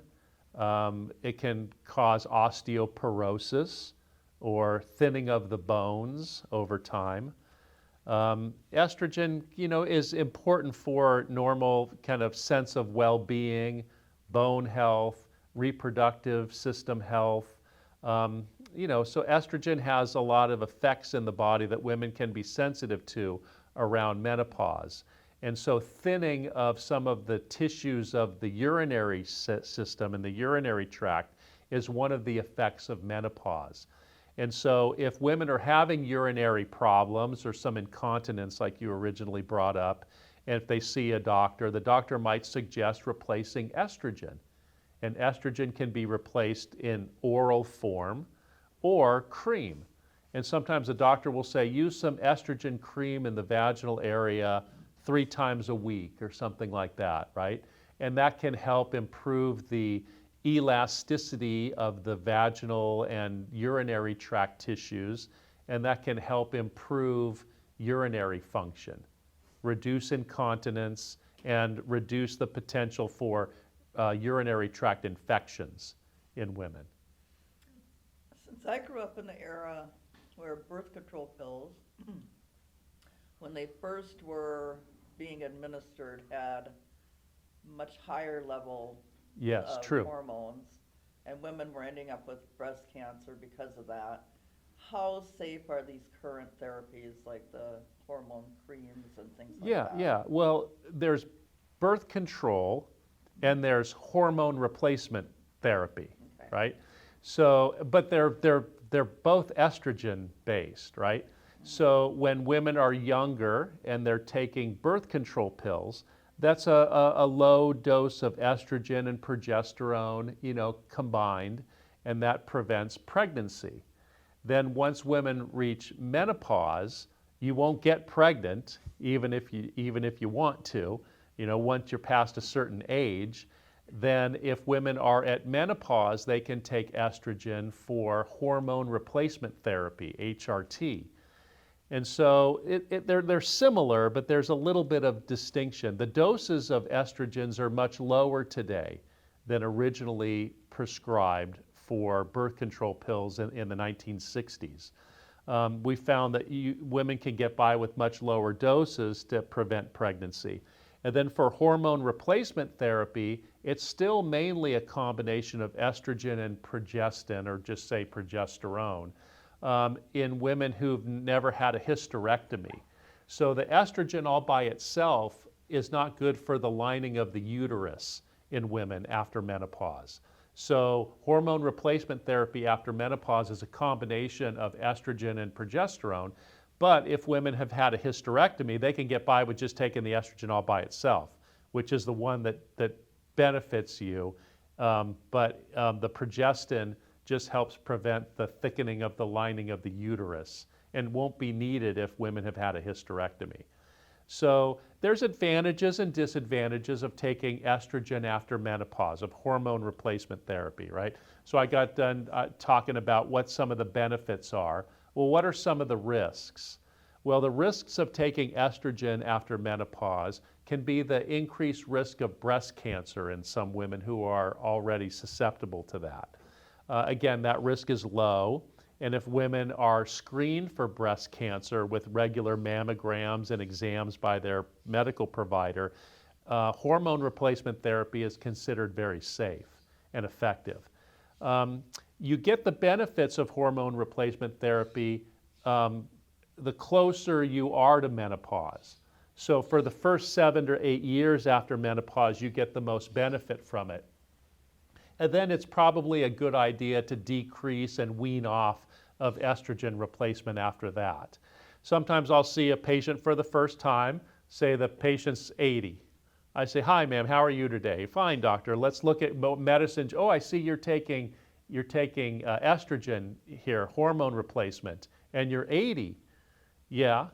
It can cause osteoporosis or thinning of the bones over time. Estrogen, is important for normal kind of sense of well-being, bone health, reproductive system health. So estrogen has a lot of effects in the body that women can be sensitive to around menopause. And so thinning of some of the tissues of the urinary system and the urinary tract is one of the effects of menopause. And so if women are having urinary problems or some incontinence like you originally brought up, and if they see a doctor, the doctor might suggest replacing estrogen. And estrogen can be replaced in oral form or cream. And sometimes the doctor will say, use some estrogen cream in the vaginal area 3 times a week or something like that, right? And that can help improve the elasticity of the vaginal and urinary tract tissues, and that can help improve urinary function, reduce incontinence, and reduce the potential for urinary tract infections in women. Since I grew up in the era where birth control pills, when they first were being administered, had much higher level Yes, of true. hormones, and women were ending up with breast cancer because of that. How safe are these current therapies, like the hormone creams and things like that? Yeah. Well, there's birth control and there's hormone replacement therapy, Okay. right? So, but they're they're both estrogen based, right? So when women are younger and they're taking birth control pills, that's a low dose of estrogen and progesterone, combined, and that prevents pregnancy. Then once women reach menopause, you won't get pregnant even if you want to. Once you're past a certain age, then if women are at menopause, they can take estrogen for hormone replacement therapy, HRT. And so they're similar, but there's a little bit of distinction. The doses of estrogens are much lower today than originally prescribed for birth control pills in the 1960s. We found that women can get by with much lower doses to prevent pregnancy. And then for hormone replacement therapy, it's still mainly a combination of estrogen and progestin, or just say progesterone, in women who've never had a hysterectomy. So the estrogen all by itself is not good for the lining of the uterus in women after menopause. So hormone replacement therapy after menopause is a combination of estrogen and progesterone. But if women have had a hysterectomy, they can get by with just taking the estrogen all by itself, which is the one that benefits you. But the progestin just helps prevent the thickening of the lining of the uterus and won't be needed if women have had a hysterectomy. So there's advantages and disadvantages of taking estrogen after menopause, of hormone replacement therapy, right? So I got done talking about what some of the benefits are. Well, what are some of the risks? Well, the risks of taking estrogen after menopause can be the increased risk of breast cancer in some women who are already susceptible to that. Again, that risk is low. And if women are screened for breast cancer with regular mammograms and exams by their medical provider, hormone replacement therapy is considered very safe and effective. You get the benefits of hormone replacement therapy the closer you are to menopause. So for the first 7 to 8 years after menopause, you get the most benefit from it. And then it's probably a good idea to decrease and wean off of estrogen replacement after that. Sometimes I'll see a patient for the first time, say the patient's 80. I say, "Hi, ma'am, how are you today?" "Fine, doctor. Let's look at medicines." "Oh, I see you're taking estrogen here, hormone replacement, and you're 80. "Yeah.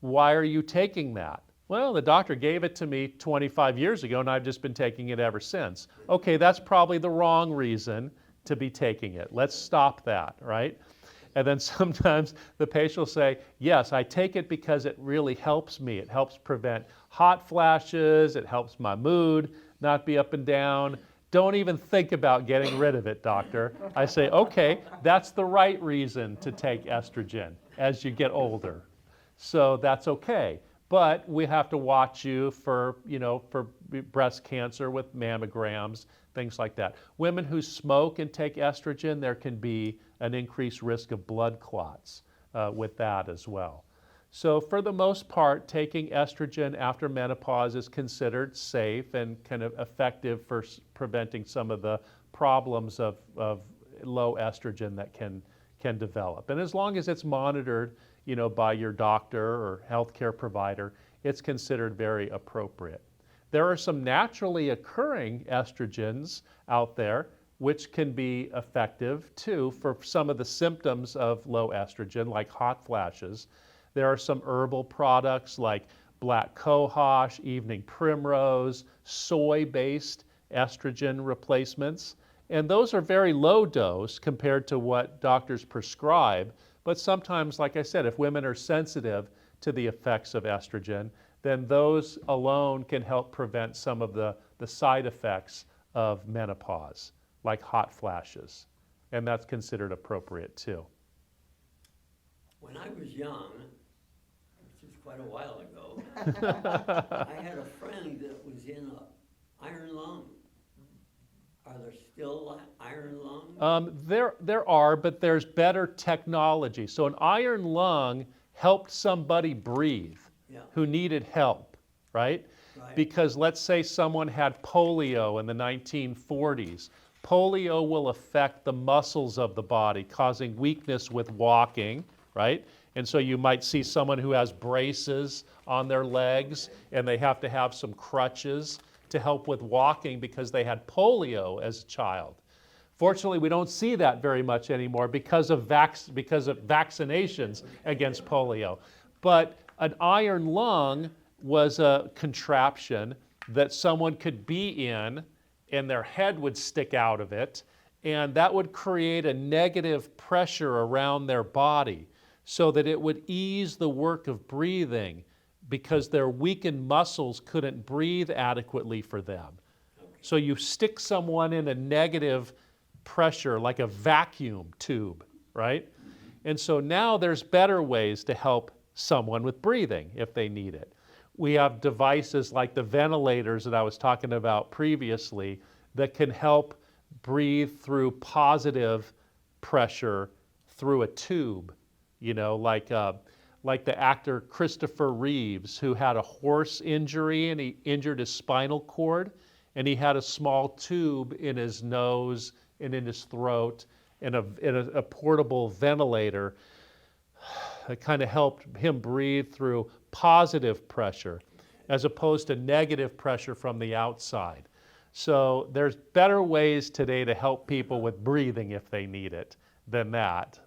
Why are you taking that?" "Well, the doctor gave it to me 25 years ago, and I've just been taking it ever since." "Okay, that's probably the wrong reason to be taking it. Let's stop that," right? And then sometimes the patient will say, "Yes, I take it because it really helps me. It helps prevent hot flashes. It helps my mood not be up and down. Don't even think about getting rid of it, doctor." I say, "Okay, that's the right reason to take estrogen as you get older. So that's okay. But we have to watch you for breast cancer with mammograms, things like that." Women who smoke and take estrogen, there can be an increased risk of blood clots with that as well. So for the most part, taking estrogen after menopause is considered safe and kind of effective for preventing some of the problems of low estrogen that can develop. And as long as it's monitored, by your doctor or healthcare provider, it's considered very appropriate. There are some naturally occurring estrogens out there which can be effective too for some of the symptoms of low estrogen, like hot flashes. There are some herbal products like black cohosh, evening primrose, soy-based estrogen replacements. And those are very low dose compared to what doctors prescribe. But sometimes, like I said, if women are sensitive to the effects of estrogen, then those alone can help prevent some of the side effects of menopause, like hot flashes. And that's considered appropriate too. When I was young, which is quite a while ago, I had a friend that was in an iron lung. Are there still iron lungs? There are, but there's better technology. So an iron lung helped somebody breathe who needed help, right? Right. Because let's say someone had polio in the 1940s. polio will affect the muscles of the body, causing weakness with walking, right? And so you might see someone who has braces on their legs and they have to have some crutches to help with walking because they had polio as a child. Fortunately, we don't see that very much anymore because of vaccinations against polio. But an iron lung was a contraption that someone could be in and their head would stick out of it, and that would create a negative pressure around their body so that it would ease the work of breathing because their weakened muscles couldn't breathe adequately for them. So you stick someone in a negative pressure like a vacuum tube, right? And so now there's better ways to help someone with breathing if they need it. We have devices like the ventilators that I was talking about previously that can help breathe through positive pressure through a tube, you know, like the actor Christopher Reeves, who had a horse injury and he injured his spinal cord, and he had a small tube in his nose and in his throat and a portable ventilator that kind of helped him breathe through positive pressure as opposed to negative pressure from the outside. So there's better ways today to help people with breathing if they need it than that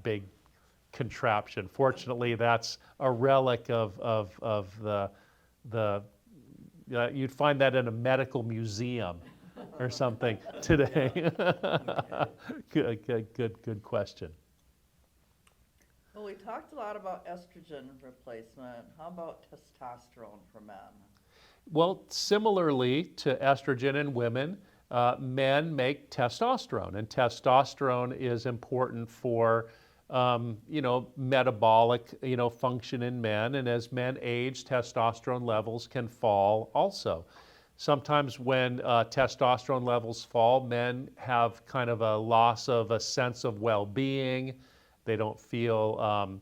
big contraption. Fortunately, that's a relic of the you'd find that in a medical museum or something today. Good question. Well, we talked a lot about estrogen replacement. How about testosterone for men? Well, similarly to estrogen in women, men make testosterone, and testosterone is important for metabolic function in men, and as men age, testosterone levels can fall also. Sometimes when testosterone levels fall, men have kind of a loss of a sense of well-being. They don't feel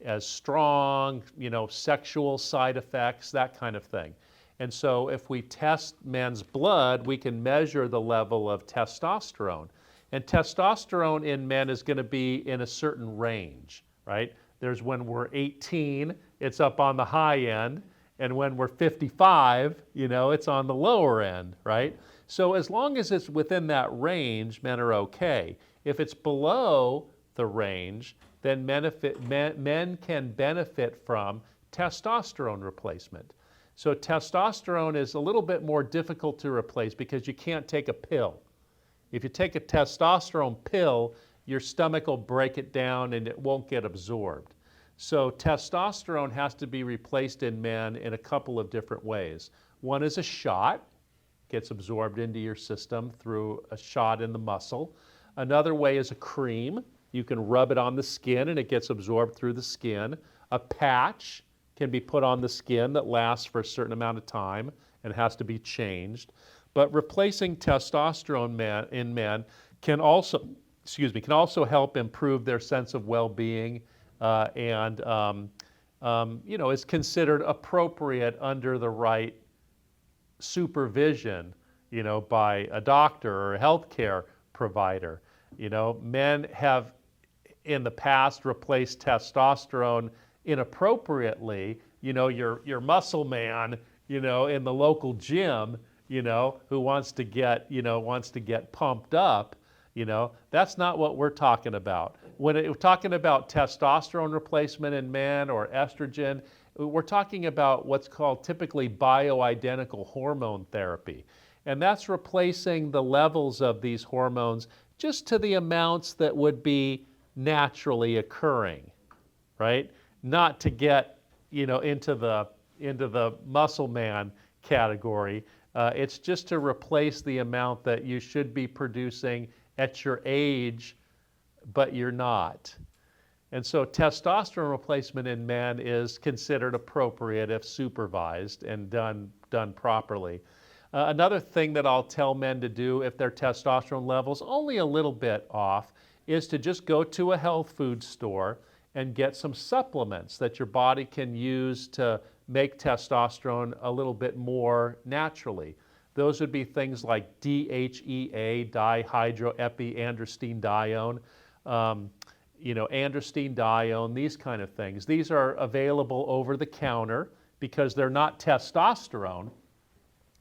as strong, sexual side effects, that kind of thing. And so if we test men's blood, we can measure the level of testosterone. And testosterone in men is going to be in a certain range, right? There's when we're 18, it's up on the high end, and when we're 55, it's on the lower end, right? So as long as it's within that range, men are okay. If it's below the range, then men can benefit from testosterone replacement. So testosterone is a little bit more difficult to replace because you can't take a pill. If you take a testosterone pill, your stomach will break it down and it won't get absorbed. So testosterone has to be replaced in men in a couple of different ways. One is a shot, gets absorbed into your system through a shot in the muscle. Another way is a cream. You can rub it on the skin and it gets absorbed through the skin. A patch can be put on the skin that lasts for a certain amount of time and has to be changed. But replacing testosterone in men can also help improve their sense of well-being and is considered appropriate under the right supervision, by a doctor or a healthcare provider. Men have in the past replaced testosterone inappropriately. Your muscle man, in the local gym, who wants to get pumped up, that's not what we're talking about. When we're talking about testosterone replacement in men or estrogen, we're talking about what's called typically bioidentical hormone therapy. And that's replacing the levels of these hormones just to the amounts that would be naturally occurring, right? Not to get, into the muscle man category. It's just to replace the amount that you should be producing at your age, but you're not. And so testosterone replacement in men is considered appropriate if supervised and done properly. Another thing that I'll tell men to do if their testosterone level's only a little bit off is to just go to a health food store and get some supplements that your body can use to make testosterone a little bit more naturally. those would be things like DHEA, dihydroepiandrosterone, androsterone, these kind of things. These are available over the counter because they're not testosterone.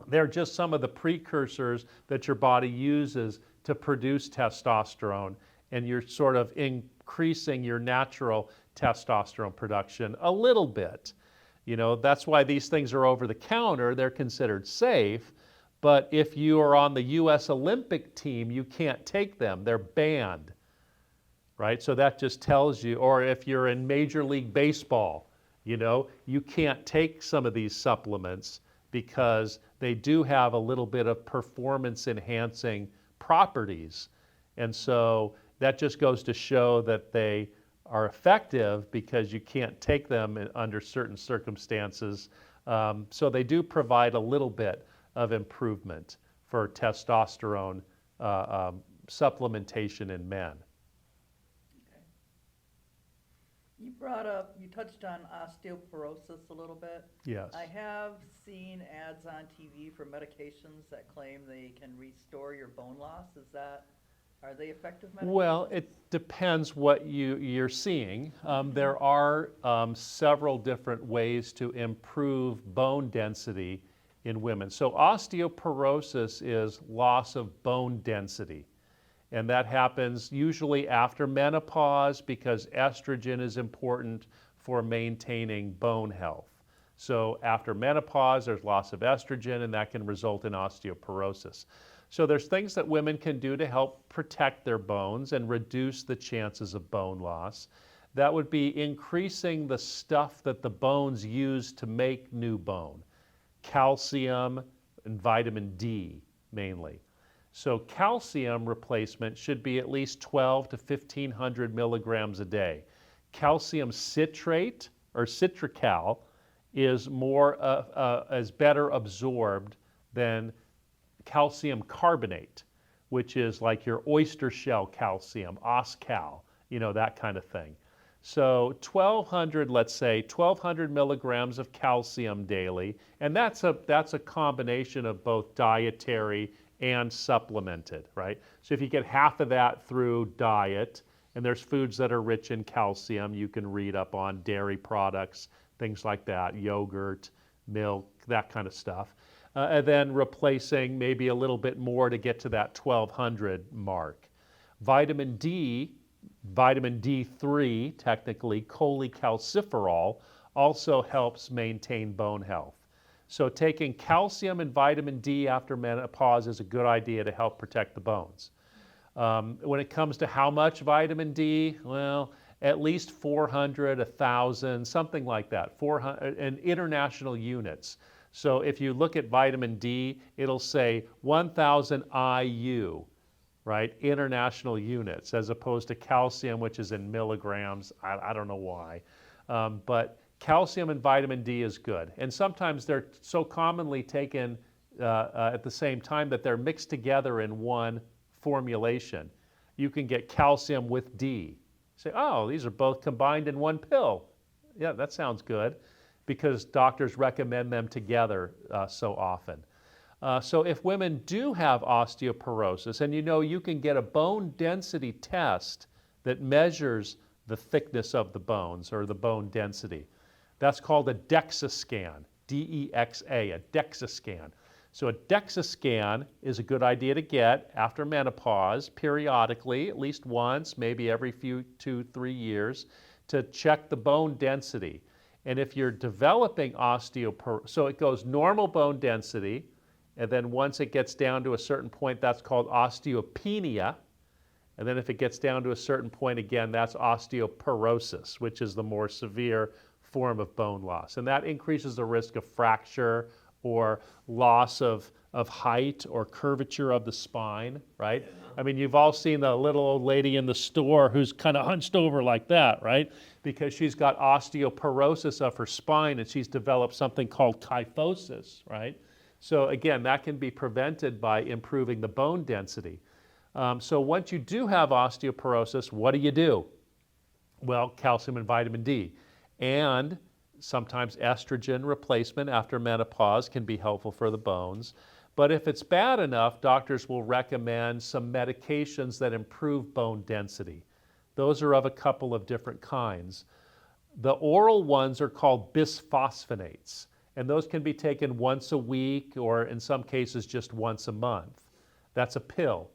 They're just some of the precursors that your body uses to produce testosterone, and you're sort of increasing your natural testosterone production a little bit. That's why these things are over the counter. They're considered safe, but if you are on the U.S. Olympic team, you can't take them. They're banned, right? So that just tells you, or if you're in Major League Baseball, you can't take some of these supplements because they do have a little bit of performance enhancing properties. And so that just goes to show that they are effective because you can't take them under certain circumstances. So they do provide a little bit of improvement for testosterone supplementation in men. You touched on osteoporosis a little bit. Yes. I have seen ads on TV for medications that claim they can restore your bone loss. Are they effective medications? Well, it depends what you're seeing. There are several different ways to improve bone density in women. So osteoporosis is loss of bone density. And that happens usually after menopause because estrogen is important for maintaining bone health. So after menopause, there's loss of estrogen, and that can result in osteoporosis. So there's things that women can do to help protect their bones and reduce the chances of bone loss. That would be increasing the stuff that the bones use to make new bone, calcium and vitamin D mainly. So calcium replacement should be at least 12 to 1,500 milligrams a day. Calcium citrate or citracal is better absorbed than calcium carbonate, which is like your oyster shell calcium, Oscal, that kind of thing. So 1,200 milligrams of calcium daily, and that's a combination of both dietary and supplemented, right? So if you get half of that through diet, and there's foods that are rich in calcium, you can read up on dairy products, things like that, yogurt, milk, that kind of stuff. And then replacing maybe a little bit more to get to that 1,200 mark. Vitamin D3, technically, cholecalciferol, also helps maintain bone health. So taking calcium and vitamin D after menopause is a good idea to help protect the bones. When it comes to how much vitamin D, well, at least 400, 1,000, something like that, 400 in international units. So if you look at vitamin D, it'll say 1,000 IU, right? International units, as opposed to calcium, which is in milligrams. I don't know why. But calcium and vitamin D is good. And sometimes they're so commonly taken at the same time that they're mixed together in one formulation. You can get calcium with D. Say, oh, these are both combined in one pill. Yeah, that sounds good, because doctors recommend them together so often. So if women do have osteoporosis, and you can get a bone density test that measures the thickness of the bones or the bone density. That's called a DEXA scan, D-E-X-A, a DEXA scan. So a DEXA scan is a good idea to get after menopause periodically, at least once, maybe every 2-3 years, to check the bone density. And if you're developing osteoporosis, so it goes normal bone density, and then once it gets down to a certain point, that's called osteopenia. And then if it gets down to a certain point again, that's osteoporosis, which is the more severe form of bone loss. And that increases the risk of fracture or loss of height or curvature of the spine, right? Yeah. I mean, you've all seen the little old lady in the store who's kind of hunched over like that, right? Because she's got osteoporosis of her spine and she's developed something called kyphosis, right? So again, that can be prevented by improving the bone density. So once you do have osteoporosis, what do? Well, calcium and vitamin D. And sometimes estrogen replacement after menopause can be helpful for the bones. But if it's bad enough, doctors will recommend some medications that improve bone density. Those are of a couple of different kinds. The oral ones are called bisphosphonates, and those can be taken once a week or in some cases just once a month. That's a pill.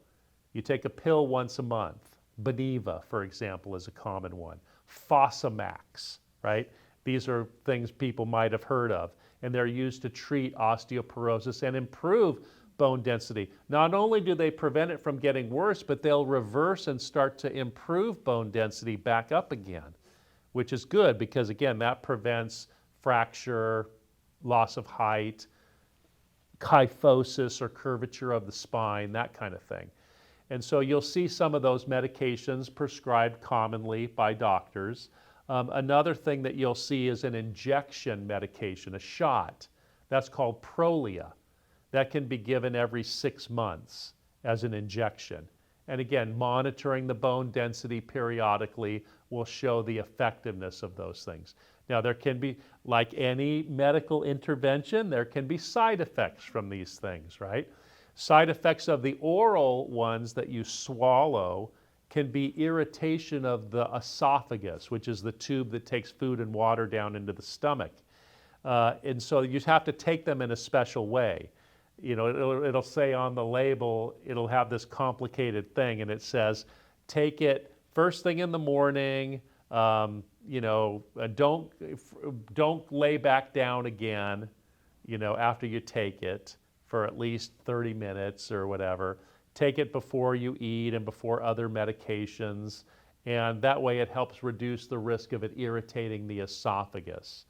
You take a pill once a month. Beniva, for example, is a common one. Fosamax, right? These are things people might have heard of, and they're used to treat osteoporosis and improve bone density. Not only do they prevent it from getting worse, but they'll reverse and start to improve bone density back up again, which is good because, again, that prevents fracture, loss of height, kyphosis or curvature of the spine, that kind of thing. And so you'll see some of those medications prescribed commonly by doctors. Another thing that you'll see is an injection medication, a shot. That's called Prolia. That can be given every 6 months as an injection. And again, monitoring the bone density periodically will show the effectiveness of those things. Now, there can be, like any medical intervention, there can be side effects from these things, right? Side effects of the oral ones that you swallow can be irritation of the esophagus, which is the tube that takes food and water down into the stomach. And so you have to take them in a special way. You know, it'll say on the label, it'll have this complicated thing, and it says, take it first thing in the morning, don't lay back down again, after you take it for at least 30 minutes or whatever. Take it before you eat and before other medications, and that way it helps reduce the risk of it irritating the esophagus.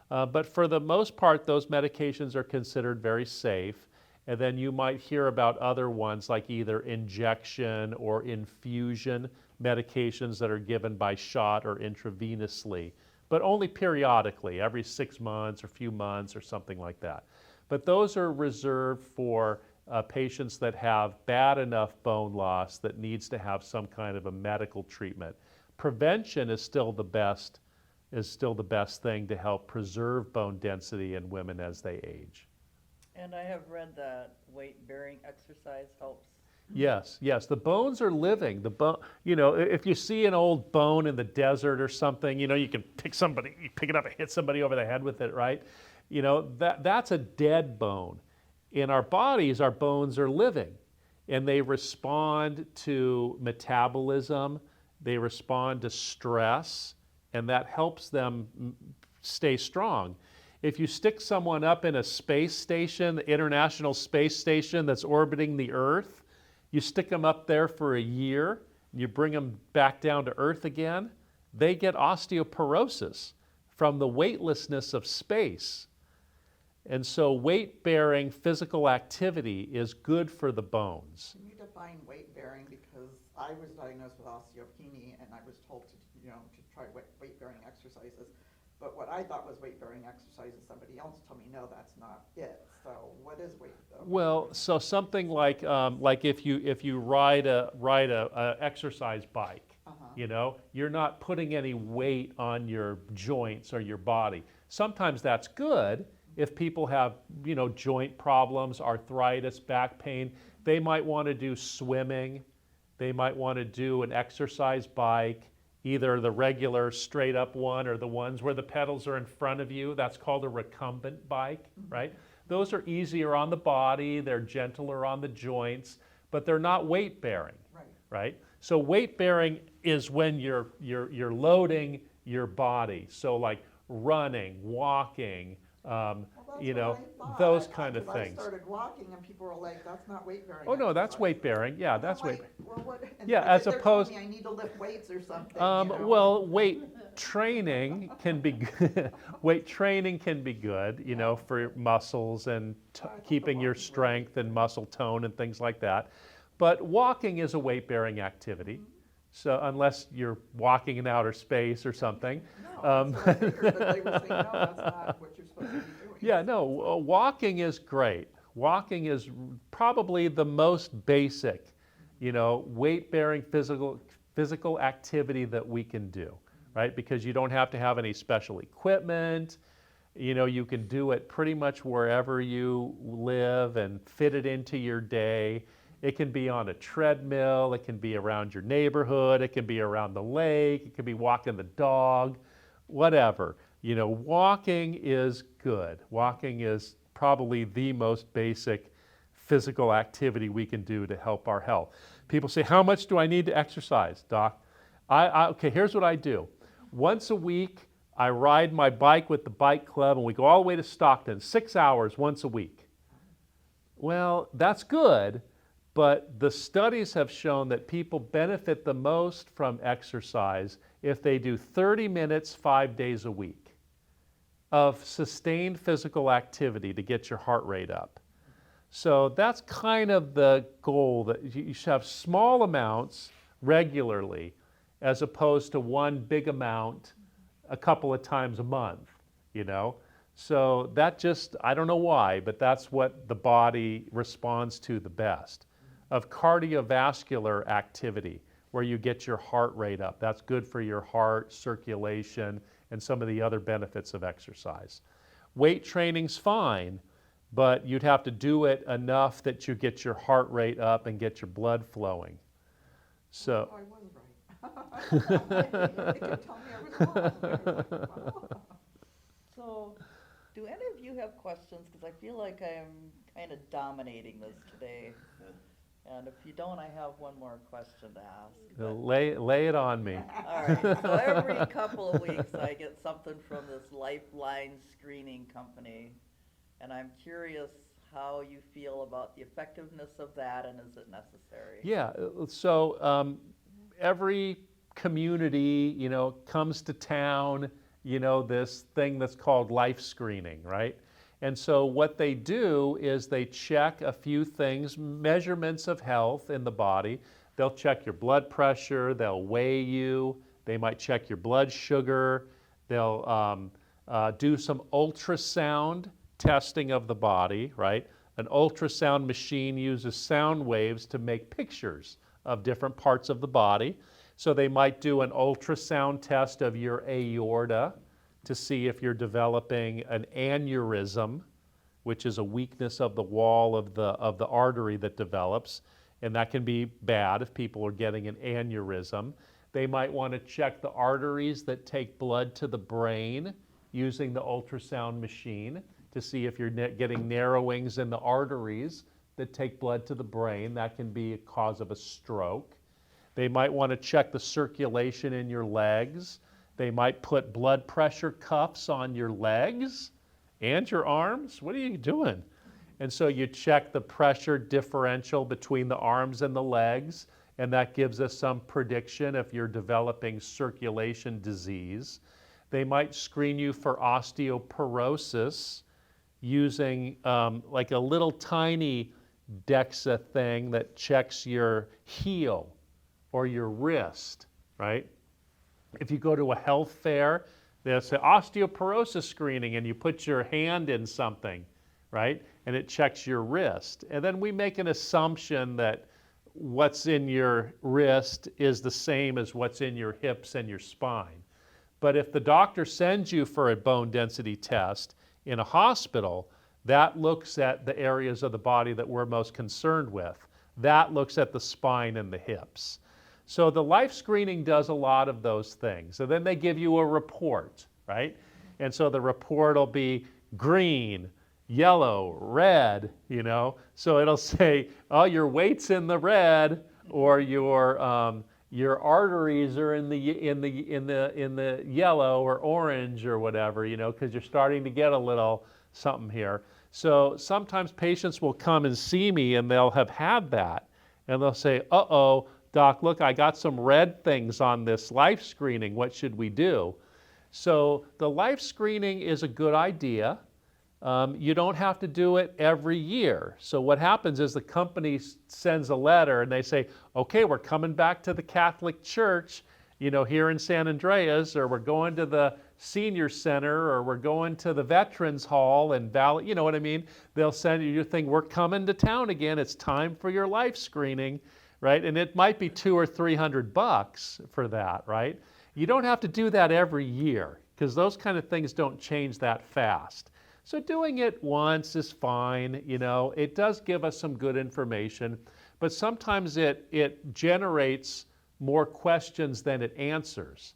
But for the most part, those medications are considered very safe. And then you might hear about other ones like either injection or infusion medications that are given by shot or intravenously, but only periodically, every 6 months or few months or something like that. But those are reserved for patients that have bad enough bone loss that needs to have some kind of a medical treatment. Prevention is still the best thing to help preserve bone density in women as they age. And I have read that weight-bearing exercise helps. Yes, the bones are living. If you see an old bone in the desert or something, you can pick it up and hit somebody over the head with it, right? That's a dead bone. In our bodies, our bones are living, and they respond to metabolism, they respond to stress, and that helps them stay strong. If you stick someone up in a space station, the International Space Station that's orbiting the Earth, you stick them up there for a year, and you bring them back down to Earth again, they get osteoporosis from the weightlessness of space. And so weight-bearing physical activity is good for the bones. Can you define weight-bearing? Because I was diagnosed with osteopenia, and I was told to try weight-bearing exercises. But what I thought was weight-bearing exercises, somebody else told me, no, that's not it. So what is weight-bearing? Well, so something like if you ride a exercise bike, you're not putting any weight on your joints or your body. Sometimes that's good. If people have, joint problems, arthritis, back pain, they might want to do swimming. They might want to do an exercise bike, either the regular straight up one or the ones where the pedals are in front of you. That's called a recumbent bike, right? Those are easier on the body, they're gentler on the joints, but they're not weight bearing, right? So weight bearing is when you're loading your body. So like running, walking, those kind of things. I started walking and people were like, that's not weight bearing. Oh no, that's weight bearing. Yeah, that's weight. Yeah, as opposed. I need to lift weights or something. Well, weight training can be good. Weight training can be good, for muscles and keeping your strength and muscle tone and things like that. But walking is a weight bearing activity. So unless you're walking in outer space or something. No, but they were saying, no, that's not what you're supposed to be doing. Yeah, no, walking is great. Walking is probably the most basic, weight-bearing physical activity that we can do, right? Because you don't have to have any special equipment. You can do it pretty much wherever you live and fit it into your day. It can be on a treadmill, it can be around your neighborhood, it can be around the lake, it can be walking the dog, whatever. Walking is good. Walking is probably the most basic physical activity we can do to help our health. People say, how much do I need to exercise, Doc? Okay, here's what I do. Once a week, I ride my bike with the bike club and we go all the way to Stockton, 6 hours once a week. Well, that's good, but the studies have shown that people benefit the most from exercise if they do 30 minutes 5 days a week of sustained physical activity to get your heart rate up. So that's kind of the goal, that you should have small amounts regularly as opposed to one big amount a couple of times a month, So that just, I don't know why, but that's what the body responds to the best. Of cardiovascular activity, where you get your heart rate up. That's good for your heart, circulation, and some of the other benefits of exercise. Weight training's fine, but you'd have to do it enough that you get your heart rate up and get your blood flowing. So. Oh, I was right. They could tell me I was wrong. So, do any of you have questions? Because I feel like I'm kind of dominating this today. And if you don't, I have one more question to ask. Lay it on me. All right, so every couple of weeks I get something from this Lifeline screening company, and I'm curious how you feel about the effectiveness of that, and is it necessary? Yeah, so every community, comes to town, this thing that's called life screening, right? And so what they do is they check a few things, measurements of health in the body. They'll check your blood pressure, they'll weigh you, they might check your blood sugar, they'll do some ultrasound testing of the body, right? An ultrasound machine uses sound waves to make pictures of different parts of the body. So they might do an ultrasound test of your aorta to see if you're developing an aneurysm, which is a weakness of the wall of the artery that develops, and that can be bad if people are getting an aneurysm. They might want to check the arteries that take blood to the brain using the ultrasound machine to see if you're getting narrowings in the arteries that take blood to the brain. That can be a cause of a stroke. They might want to check the circulation in your legs. They might put blood pressure cuffs on your legs and your arms. What are you doing? And so you check the pressure differential between the arms and the legs, and that gives us some prediction if you're developing circulation disease. They might screen you for osteoporosis using like a little tiny DEXA thing that checks your heel or your wrist, right? If you go to a health fair, they'll say osteoporosis screening, and you put your hand in something, right? And it checks your wrist. And then we make an assumption that what's in your wrist is the same as what's in your hips and your spine. But if the doctor sends you for a bone density test in a hospital, that looks at the areas of the body that we're most concerned with. That looks at the spine and the hips. So the life screening does a lot of those things. So then they give you a report, right? And so the report will be green, yellow, red, So it'll say, oh, your weight's in the red, or your arteries are in the yellow or orange or whatever, because you're starting to get a little something here. So sometimes patients will come and see me and they'll have had that, and they'll say, uh-oh, Doc, look, I got some red things on this life screening. What should we do? So the life screening is a good idea. You don't have to do it every year. So what happens is the company sends a letter and they say, okay, we're coming back to the Catholic Church, here in San Andreas, or we're going to the senior center, or we're going to the Veterans Hall and Valley, you know what I mean? They'll send you your thing, we're coming to town again, it's time for your life screening. Right? And it might be $200 or $300 for that, right? You don't have to do that every year. because those kind of things don't change that fast. So doing it once is fine, it does give us some good information, but sometimes it generates more questions than it answers,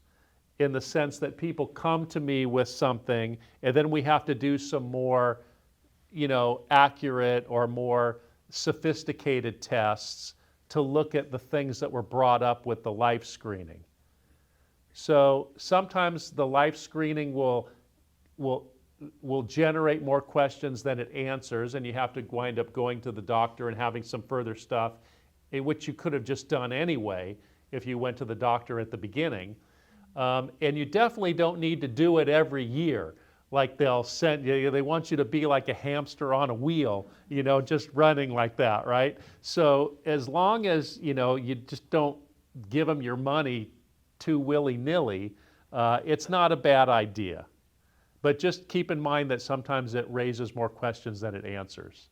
in the sense that people come to me with something and then we have to do some more, accurate or more sophisticated tests to look at the things that were brought up with the life screening. So sometimes the life screening will generate more questions than it answers, and you have to wind up going to the doctor and having some further stuff, which you could have just done anyway if you went to the doctor at the beginning. And you definitely don't need to do it every year. Like they'll send you, they want you to be like a hamster on a wheel, just running like that, right? So as long as, you just don't give them your money too willy-nilly, it's not a bad idea. But just keep in mind that sometimes it raises more questions than it answers.